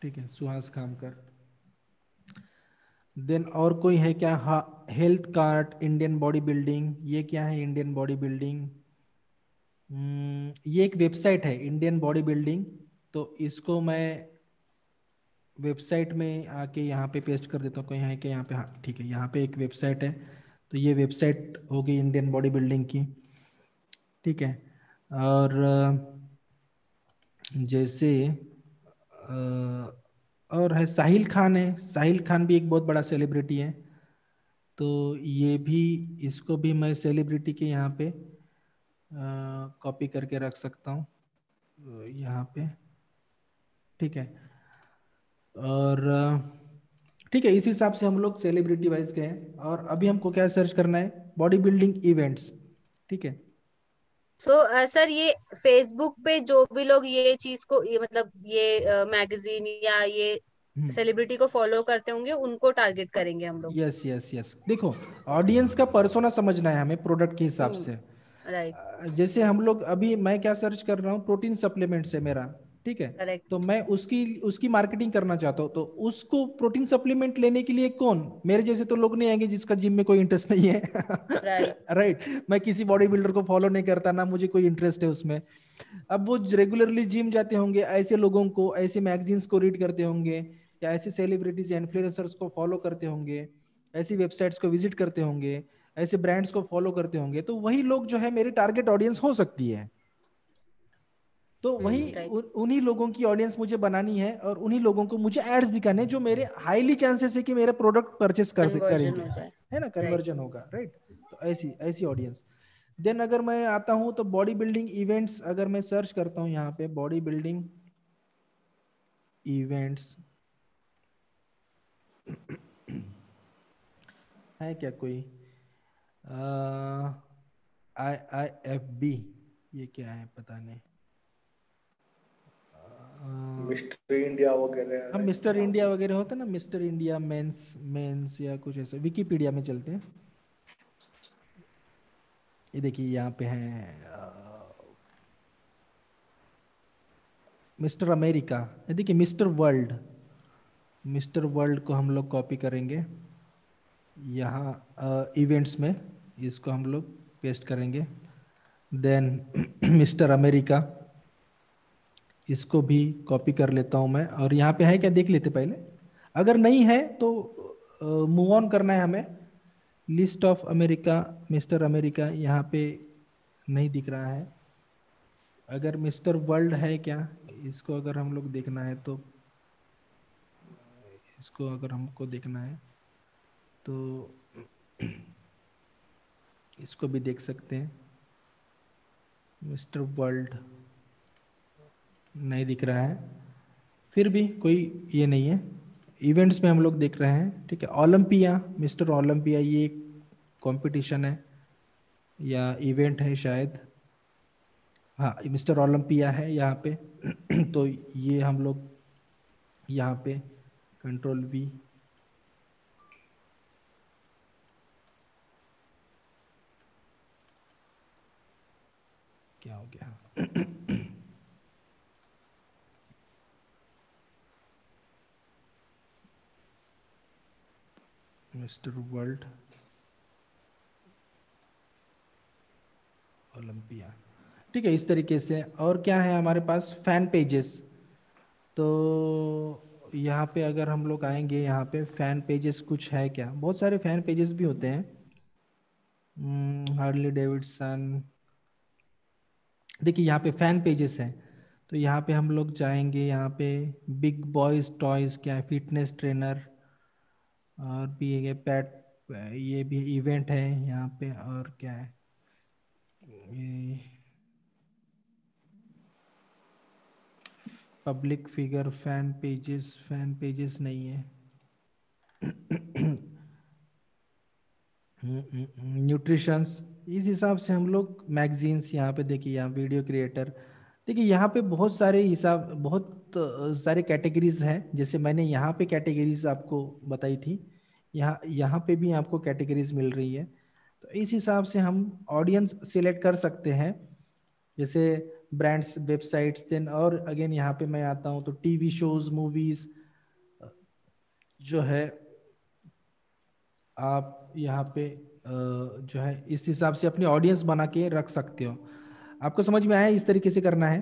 ठीक है, सुहास खामकर। देन और कोई है क्या? हाँ, health cart, Indian body building. ये क्या है इंडियन बॉडी बिल्डिंग? ये एक वेबसाइट है इंडियन बॉडी बिल्डिंग। तो इसको मैं वेबसाइट में आके यहाँ पे पेस्ट कर देता हूँ। कहीं है कि यहाँ पे? हाँ ठीक है, यहाँ पे एक वेबसाइट है। तो ये वेबसाइट होगी इंडियन बॉडी बिल्डिंग की। ठीक है। और जैसे और है साहिल खान है। साहिल खान भी एक बहुत बड़ा सेलिब्रिटी है। तो ये भी, इसको भी मैं सेलिब्रिटी के यहाँ पे कॉपी करके रख सकता हूँ यहाँ पे। ठीक है। और ठीक है, इस हिसाब से हम लोग सेलिब्रिटी वाइज गए। और अभी हमको क्या सर्च करना है? Body building events. ठीक है। सो सर, ये फेसबुक पे जो भी लोग ये चीज को, ये मतलब ये मैगजीन या ये सेलिब्रिटी को फॉलो करते होंगे, उनको टारगेट करेंगे हम लोग। यस यस यस, देखो ऑडियंस का पर्सोना समझना है हमें प्रोडक्ट के हिसाब से। राइट। जैसे हम लोग अभी, मैं क्या सर्च कर रहा हूँ? प्रोटीन सप्लीमेंट्स है मेरा। ठीक है। तो करेक्ट। मैं उसकी उसकी मार्केटिंग करना चाहता हूँ। तो उसको प्रोटीन सप्लीमेंट लेने के लिए कौन, मेरे जैसे तो लोग नहीं आएंगे जिसका जिम में कोई इंटरेस्ट नहीं है। राइट। राइट। मैं किसी बॉडी बिल्डर को फॉलो नहीं करता, ना मुझे कोई इंटरेस्ट है उसमें। अब वो रेगुलरली जिम जाते होंगे, ऐसे लोगों को, ऐसे मैगजीन्स को रीड करते होंगे, या ऐसे सेलिब्रिटीज इन्फ्लुएंसर्स को फॉलो करते होंगे, ऐसी वेबसाइट्स को विजिट करते होंगे, ऐसे ब्रांड्स को फॉलो करते होंगे। तो वही लोग जो है मेरी टारगेट ऑडियंस हो सकती है। तो वही राइट। उन्हीं लोगों की ऑडियंस मुझे बनानी है, और उन्हीं लोगों को मुझे एड्स दिखाने जो मेरे हाईली चांसेस है कि मेरा प्रोडक्ट परचेस कन्वर्जन करेंगे। हो जाए। है ना, राइट। कन्वर्जन होगा। राइट। तो ऐसी ऐसी ऑडियंस। देन अगर मैं आता हूं तो बॉडी बिल्डिंग इवेंट्स, अगर मैं सर्च करता हूं यहाँ पे बॉडी बिल्डिंग इवेंट्स, है क्या कोई? IIFB, ये क्या है पता नहीं। मिस्टर इंडिया वगैरह हम है मिस्टर यहाँ इंडिया पे। वगैरह होता है ना, मिस्टर इंडिया मेंस, मेंस या कुछ ऐसा। विकिपीडिया में चलते हैं। ये देखिए यहाँ पे है मिस्टर अमेरिका। ये देखिए मिस्टर वर्ल्ड। मिस्टर वर्ल्ड को हम लोग कॉपी करेंगे यहाँ इवेंट्स में, इसको हम लोग पेस्ट करेंगे। देन मिस्टर अमेरिका, इसको भी कॉपी कर लेता हूँ मैं। और यहाँ पे है क्या, देख लेते पहले। अगर नहीं है तो मूव ऑन करना है हमें। List of America, mister America यहाँ पे नहीं दिख रहा है। अगर मिस्टर वर्ल्ड है क्या, इसको अगर हम लोग देखना है तो, इसको अगर हमको देखना है तो इसको भी देख सकते हैं। मिस्टर वर्ल्ड नहीं दिख रहा है। फिर भी कोई ये नहीं है। इवेंट्स में हम लोग देख रहे हैं। ठीक है। ओलंपिया, मिस्टर ओलंपिया, ये एक कंपटीशन है या इवेंट है शायद। हाँ, मिस्टर ओलंपिया है यहाँ पे। तो ये हम लोग यहाँ पे कंट्रोल V, क्या हो गया? Mister world Olympia. ठीक है, इस तरीके से। और क्या है हमारे पास? Fan pages. तो यहाँ पे अगर हम लोग आएंगे, यहाँ पे फैन पेजेस कुछ है क्या? बहुत सारे फैन पेजेस भी होते हैं। Harley Davidson. देखिए यहाँ पे फैन पेजेस हैं। तो यहाँ पे हम लोग जाएंगे, यहाँ पे बिग बॉयज टॉयज, क्या है, फिटनेस ट्रेनर। और भी ये पैट, ये भी इवेंट है यहाँ पे। और क्या है ये? Public figure fan pages, fan pages नहीं है। न्यूट्रिशंस, इस हिसाब से हम लोग मैगजीन्स, यहाँ पे देखिए, यहाँ वीडियो क्रिएटर। देखिए यहाँ पे बहुत सारे हिसाब, बहुत सारे कैटेगरीज हैं। जैसे मैंने यहाँ पे कैटेगरीज आपको बताई थी, यहाँ यहाँ पे भी आपको कैटेगरीज मिल रही है। तो इस हिसाब से हम ऑडियंस सिलेक्ट कर सकते हैं। जैसे ब्रांड्स, वेबसाइट्स। देन और अगेन यहाँ पे मैं आता हूँ तो टीवी शोज, मूवीज जो है, आप यहाँ पे जो है इस हिसाब से अपनी ऑडियंस बना के रख सकते हो। आपको समझ में आया इस तरीके से करना है?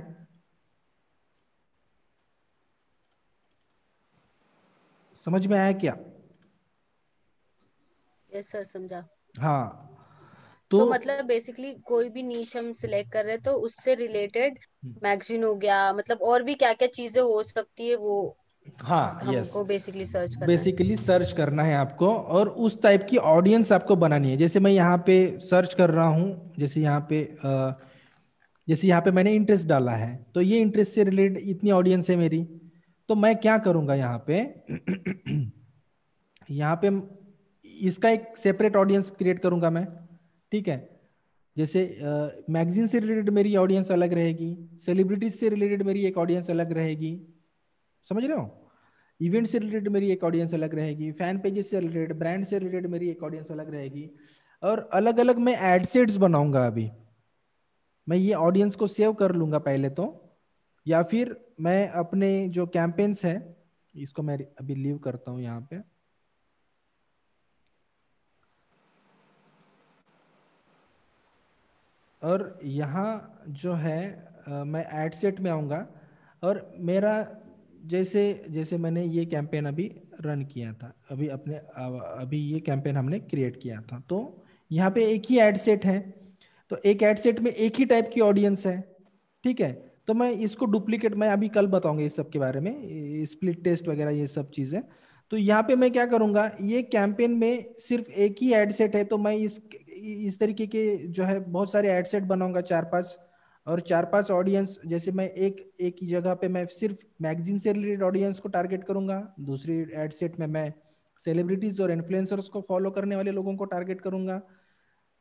समझ में आया क्या? यस सर, समझा। हाँ सो तो मतलब बेसिकली कोई भी नीश हम सिलेक्ट कर रहे हैं तो उससे रिलेटेड मैगजीन हो गया, मतलब और भी क्या क्या चीजें हो सकती है वो हाँ, यस, हमको बेसिकली सर्च करना है। बेसिकली सर्च करना है आपको और उस टाइप की ऑडियंस आपको बनानी है। जैसे मैं यहाँ पे सर्च कर रहा हूँ, जैसे यहाँ पे मैंने इंटरेस्ट डाला है, तो ये इंटरेस्ट से रिलेटेड इतनी ऑडियंस है मेरी। तो मैं क्या करूँगा यहाँ पे यहाँ पे इसका एक सेपरेट ऑडियंस क्रिएट करूँगा मैं। ठीक है, जैसे मैगजीन से रिलेटेड मेरी ऑडियंस अलग रहेगी, सेलिब्रिटीज से रिलेटेड मेरी एक ऑडियंस अलग रहेगी, समझ रहे हो? इवेंट से रिलेटेड मेरी एक ऑडियंस अलग रहेगी, फैन पेजेस से रिलेटेड, ब्रांड से रिलेटेड मेरी एक ऑडियंस अलग रहेगी। और अलग अलग मैं एड सेट्स बनाऊंगा। अभी मैं ये ऑडियंस को सेव कर लूंगा पहले तो, या फिर मैं अपने जो कैंपेन्स है, इसको मैं अभी लीव करता हूँ यहाँ पे। और यहाँ जो है मैं एड सेट में आऊँगा और मेरा जैसे जैसे मैंने ये कैंपेन अभी रन किया था, अभी ये कैंपेन हमने क्रिएट किया था, तो यहाँ पे एक ही एड सेट है। तो एक एड सेट में एक ही टाइप की ऑडियंस है। ठीक है, तो मैं इसको डुप्लीकेट, मैं अभी कल बताऊंगा इस सब के बारे में, स्प्लिट टेस्ट वगैरह ये सब चीज़ें। तो यहाँ पे मैं क्या करूंगा, ये कैंपेन में सिर्फ एक ही एड सेट है, तो मैं इस तरीके के जो है बहुत सारे एड सेट बनाऊंगा, चार पांच। और चार पांच ऑडियंस, जैसे मैं एक एक ही जगह पे मैं सिर्फ मैगजीन से रिलेटेड ऑडियंस को टारगेट करूंगा, दूसरी एड सेट में मैं सेलिब्रिटीज और इन्फ्लुएंसर्स को फॉलो करने वाले लोगों को टारगेट करूंगा,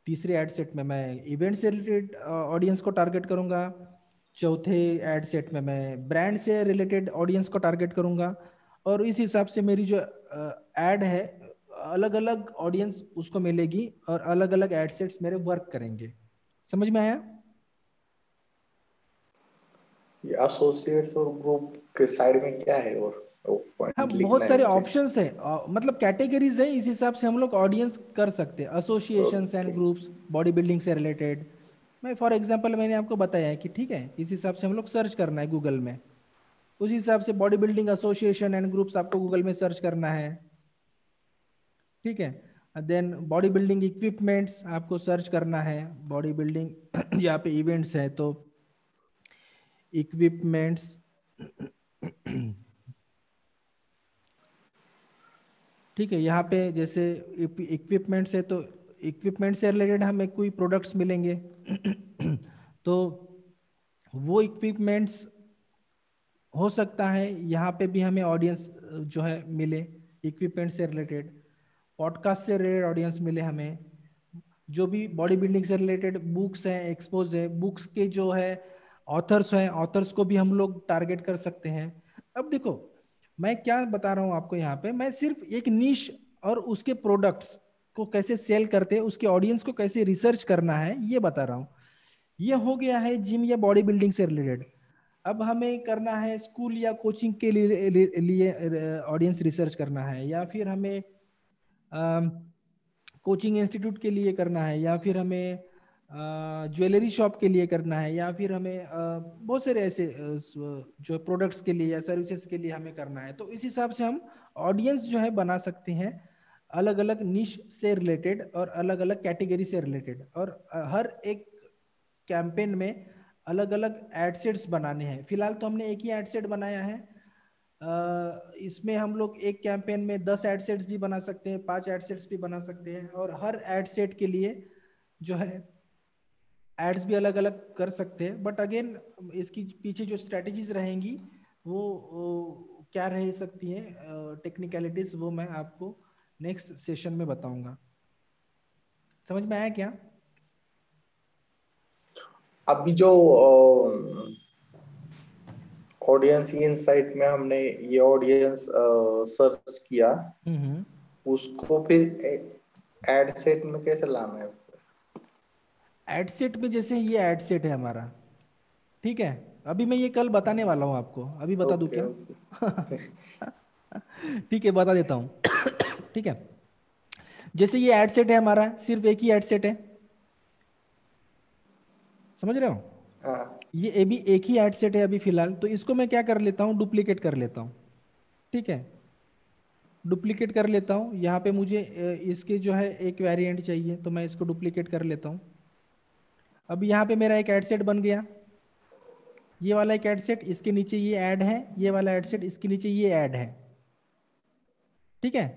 तीसरे एड सेट में मैं इवेंट से रिलेटेड ऑडियंस को टारगेट करूंगा, चौथे एड सेट में मैं ब्रांड से रिलेटेड ऑडियंस को टारगेट करूंगा। और इस हिसाब से मेरी जो एड है, अलग अलग ऑडियंस उसको मिलेगी और अलग अलग एड सेट्स मेरे वर्क करेंगे। समझ में आया? ये एसोसिएट्स और ग्रुप के साइड में क्या है और हाँ, पॉइंट लिखना बहुत है सारे मुझे। ऑप्शंस है, मतलब कैटेगरीज है, इस हिसाब से हम लोग ऑडियंस कर सकते हैं, associations and okay. Groups, body building से रिलेटेड। मैं फॉर एग्जांपल मैंने आपको बताया है कि ठीक है, इस हिसाब से हम लोग सर्च करना है गूगल में, उस हिसाब से body building association and groups आपको गूगल में सर्च करना है। ठीक है, देन बॉडी बिल्डिंग इक्विपमेंट्स आपको सर्च करना है, बॉडी बिल्डिंग यहाँ पे इवेंट्स है तो इक्विपमेंट्स ठीक है, यहाँ पे जैसे इक्विपमेंट से, तो इक्विपमेंट से रिलेटेड हमें कोई प्रोडक्ट्स मिलेंगे तो वो इक्विपमेंट्स हो सकता है यहाँ पे भी हमें ऑडियंस जो है मिले, इक्विपमेंट से रिलेटेड, पॉडकास्ट से रिलेटेड ऑडियंस मिले हमें, जो भी बॉडी बिल्डिंग से रिलेटेड बुक्स हैं, एक्सपोज है, बुक्स के जो है ऑथर्स हैं, ऑथर्स को भी हम लोग टारगेट कर सकते हैं। अब देखो मैं क्या बता रहा हूँ आपको, यहाँ पे मैं सिर्फ एक नीश और उसके प्रोडक्ट्स को कैसे सेल करते हैं, उसके ऑडियंस को कैसे रिसर्च करना है, ये बता रहा हूँ। ये हो गया है जिम या बॉडी बिल्डिंग से रिलेटेड। अब हमें करना है स्कूल या कोचिंग के लिए ऑडियंस रिसर्च करना है, या फिर हमें कोचिंग इंस्टीट्यूट के लिए करना है, या फिर हमें ज्वेलरी शॉप के लिए करना है, या फिर हमें बहुत सारे ऐसे जो प्रोडक्ट्स के लिए या सर्विसेज के लिए हमें करना है। तो इस हिसाब से हम ऑडियंस जो है बना सकते हैं, अलग अलग निश से रिलेटेड और अलग अलग कैटेगरी से रिलेटेड। और हर एक कैंपेन में अलग अलग एडसेट्स बनाने हैं। फिलहाल तो हमने एक ही एडसेट बनाया है, इसमें हम लोग एक कैंपेन में 10 एडसेट्स भी बना सकते हैं, 5 एडसेट्स भी बना सकते हैं, और हर एडसेट के लिए जो है एड्स भी अलग अलग कर सकते हैं। बट अगेन इसकी पीछे जो स्ट्रेटेजीज रहेंगी वो क्या रह सकती हैं, टेक्निकलिटीज, वो मैं आपको नेक्स्ट सेशन में बताऊंगा। समझ में आया क्या? अभी जो ऑडियंस इनसाइट में हमने ये ऑडियंस सर्च किया, हम्म। उसको फिर एड सेट में कैसे लाना है? एड सेट में जैसे ये एड सेट है हमारा, ठीक है, अभी मैं ये कल बताने वाला हूँ आपको, अभी बता दूं ओके क्या? ओके। ठीक है, बता देता हूँ ठीक है, जैसे ये एड सेट है हमारा, सिर्फ एक ही एड सेट है, समझ रहे हो? हाँ। ये अभी एक ही एड सेट है अभी फिलहाल, तो इसको मैं क्या कर लेता हूँ, डुप्लीकेट कर लेता हूँ। ठीक है, डुप्लीकेट कर लेता हूँ। यहाँ पे मुझे इसके जो है एक वेरिएंट चाहिए, तो मैं इसको डुप्लीकेट कर लेता हूँ। अब यहाँ पे मेरा एक एड सेट बन गया, ये वाला एक एड सेट, इसके नीचे ये ऐड है, ये वाला एड सेट, इसके नीचे ये ऐड है। ठीक है,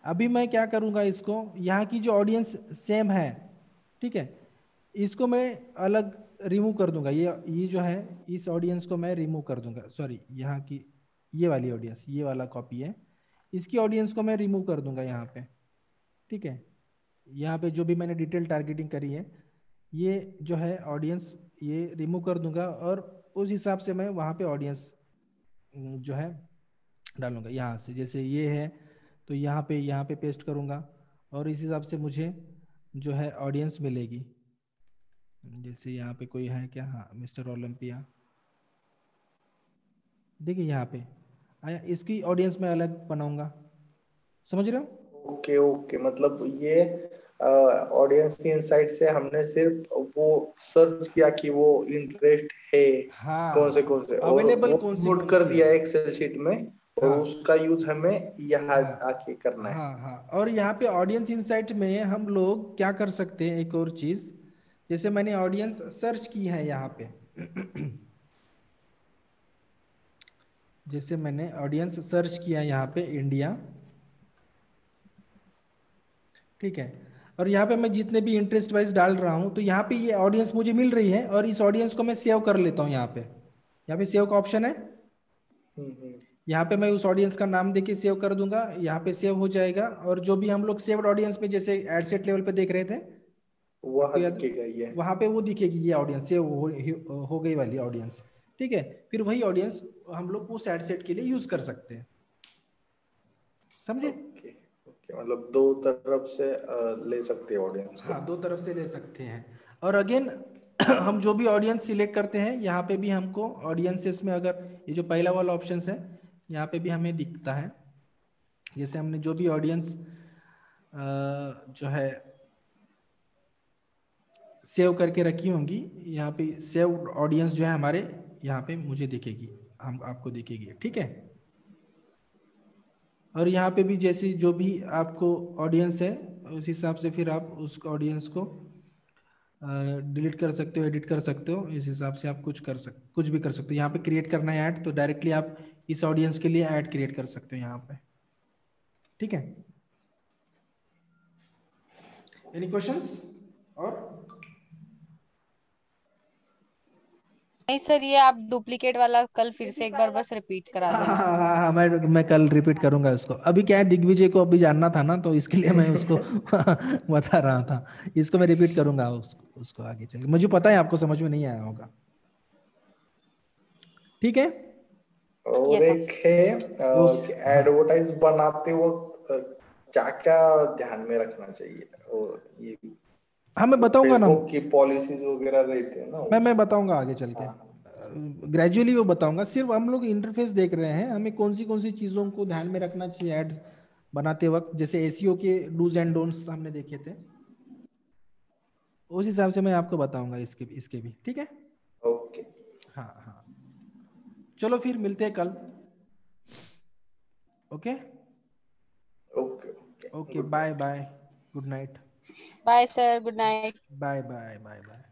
अभी मैं क्या करूंगा, इसको यहाँ की जो ऑडियंस सेम है, ठीक है, इसको मैं अलग रिमूव कर दूंगा। ये जो है इस ऑडियंस को मैं रिमूव कर दूंगा, सॉरी यहाँ की ये वाली ऑडियंस, ये वाला कॉपी है, इसकी ऑडियंस को मैं रिमूव कर दूंगा यहाँ पे। ठीक है, यहाँ पे जो भी मैंने डिटेल टारगेटिंग करी है, ये जो है ऑडियंस ये रिमूव कर दूंगा, और उस हिसाब से मैं वहाँ पे ऑडियंस जो है डालूंगा। यहाँ से जैसे ये है तो यहाँ पे पेस्ट करूँगा, और इस हिसाब से मुझे जो है ऑडियंस मिलेगी। जैसे यहाँ पे कोई है क्या, हाँ मिस्टर ओलंपिया, देखिए यहाँ पे आया, इसकी ऑडियंस मैं अलग बनाऊंगा, समझ रहे हो? ओके ओके, मतलब ये ऑडियंस की इनसाइट से हमने सिर्फ वो सर्च किया कि वो इंटरेस्ट है हाँ, कौन से, और अवेलेबल वो नोट कौन कर सी दिया है। एक्सेल शीट में, और हाँ उसका यूज हमें यहाँ हाँ आके करना है। हाँ हाँ, और यहाँ पे ऑडियंस इंसाइट में हम लोग क्या कर सकते हैं, एक और चीज, जैसे मैंने ऑडियंस सर्च की है यहाँ पे जैसे मैंने ऑडियंस सर्च किया यहाँ पे इंडिया, ठीक है, और यहाँ पे मैं जितने भी इंटरेस्ट वाइज डाल रहा हूँ, तो यहाँ पे ये ऑडियंस मुझे मिल रही है, और इस ऑडियंस को मैं सेव कर लेता हूँ। यहाँ पे सेव का ऑप्शन है, हम्म। यहाँ पे मैं उस ऑडियंस का नाम देके सेव कर दूंगा, यहाँ पे सेव हो जाएगा, और जो भी हम लोग सेव्ड ऑडियंस में जैसे एड सेट लेवल पे देख रहे थे, आपको वह याद है, दिखेगा ये। वहाँ पे वो दिखेगी, ये ऑडियंस सेव हो गई वाली ऑडियंस। ठीक है, फिर वही ऑडियंस हम लोग उस एड सेट के लिए यूज कर सकते हैं, समझे? ओके ओके, मतलब दो तरफ से ले सकते हैं ऑडियंस को। हाँ, दो तरफ से ले सकते हैं। और अगेन हम जो भी ऑडियंस सिलेक्ट करते हैं, यहाँ पे भी हमको ऑडियंसेस में अगर ये जो पहला वाला ऑप्शन है, यहाँ पे भी हमें दिखता है, जैसे हमने जो भी ऑडियंस जो है सेव करके रखी होंगी, यहाँ पे सेव ऑडियंस जो है हमारे यहाँ पे मुझे दिखेगी, हम आपको दिखेगी। ठीक है, और यहाँ पे भी जैसे जो भी आपको ऑडियंस है, उस हिसाब से फिर आप उस ऑडियंस को डिलीट कर सकते हो, एडिट कर सकते हो, इस हिसाब से आप कुछ भी कर सकते हो। यहाँ पे क्रिएट करना है ऐड, तो डायरेक्टली आप इस ऑडियंस के लिए ऐड क्रिएट कर सकते हो यहाँ पे। ठीक है, एनी क्वेश्चंस? और नहीं सर, ये आप डुप्लीकेट वाला कल फिर से एक बार बस रिपीट करा हाँ हाँ देना। हाँ हाँ, मैं कल रिपीट करूंगा इसको। अभी क्या है, दिग्विजय को अभी जानना था ना, तो इसके लिए मैं उसको बता रहा था। इसको मैं रिपीट करूंगा उसको आगे चल के, मुझे पता है आपको समझ में नहीं आया होगा। ठीक है, और यस एक है कि ओके, हाँ एडवर्टाइज बनाते वक्त क्या क्या ध्यान में रखना चाहिए, और ये हाँ, मैं जो बताऊंगा ना, फेसबुक की पॉलिसीज वगैरह रहती है ना मैं उसमें। बताऊंगा आगे चल के, हाँ। ग्रेजुअली वो बताऊंगा। सिर्फ हम लोग इंटरफेस देख रहे हैं, हमें कौन सी चीज़ों को ध्यान में रखना चाहिए ऐड बनाते वक्त, जैसे एसईओ के डूज एंड डोंट्स हमने देखे थे, उस हिसाब से मैं आपको बताऊंगा इसके भी। ठीक है, ओके हाँ हाँ, चलो फिर मिलते हैं कल। Okay, okay okay, okay, good bye night. Bye, good night, bye sir, good night. Bye bye bye bye.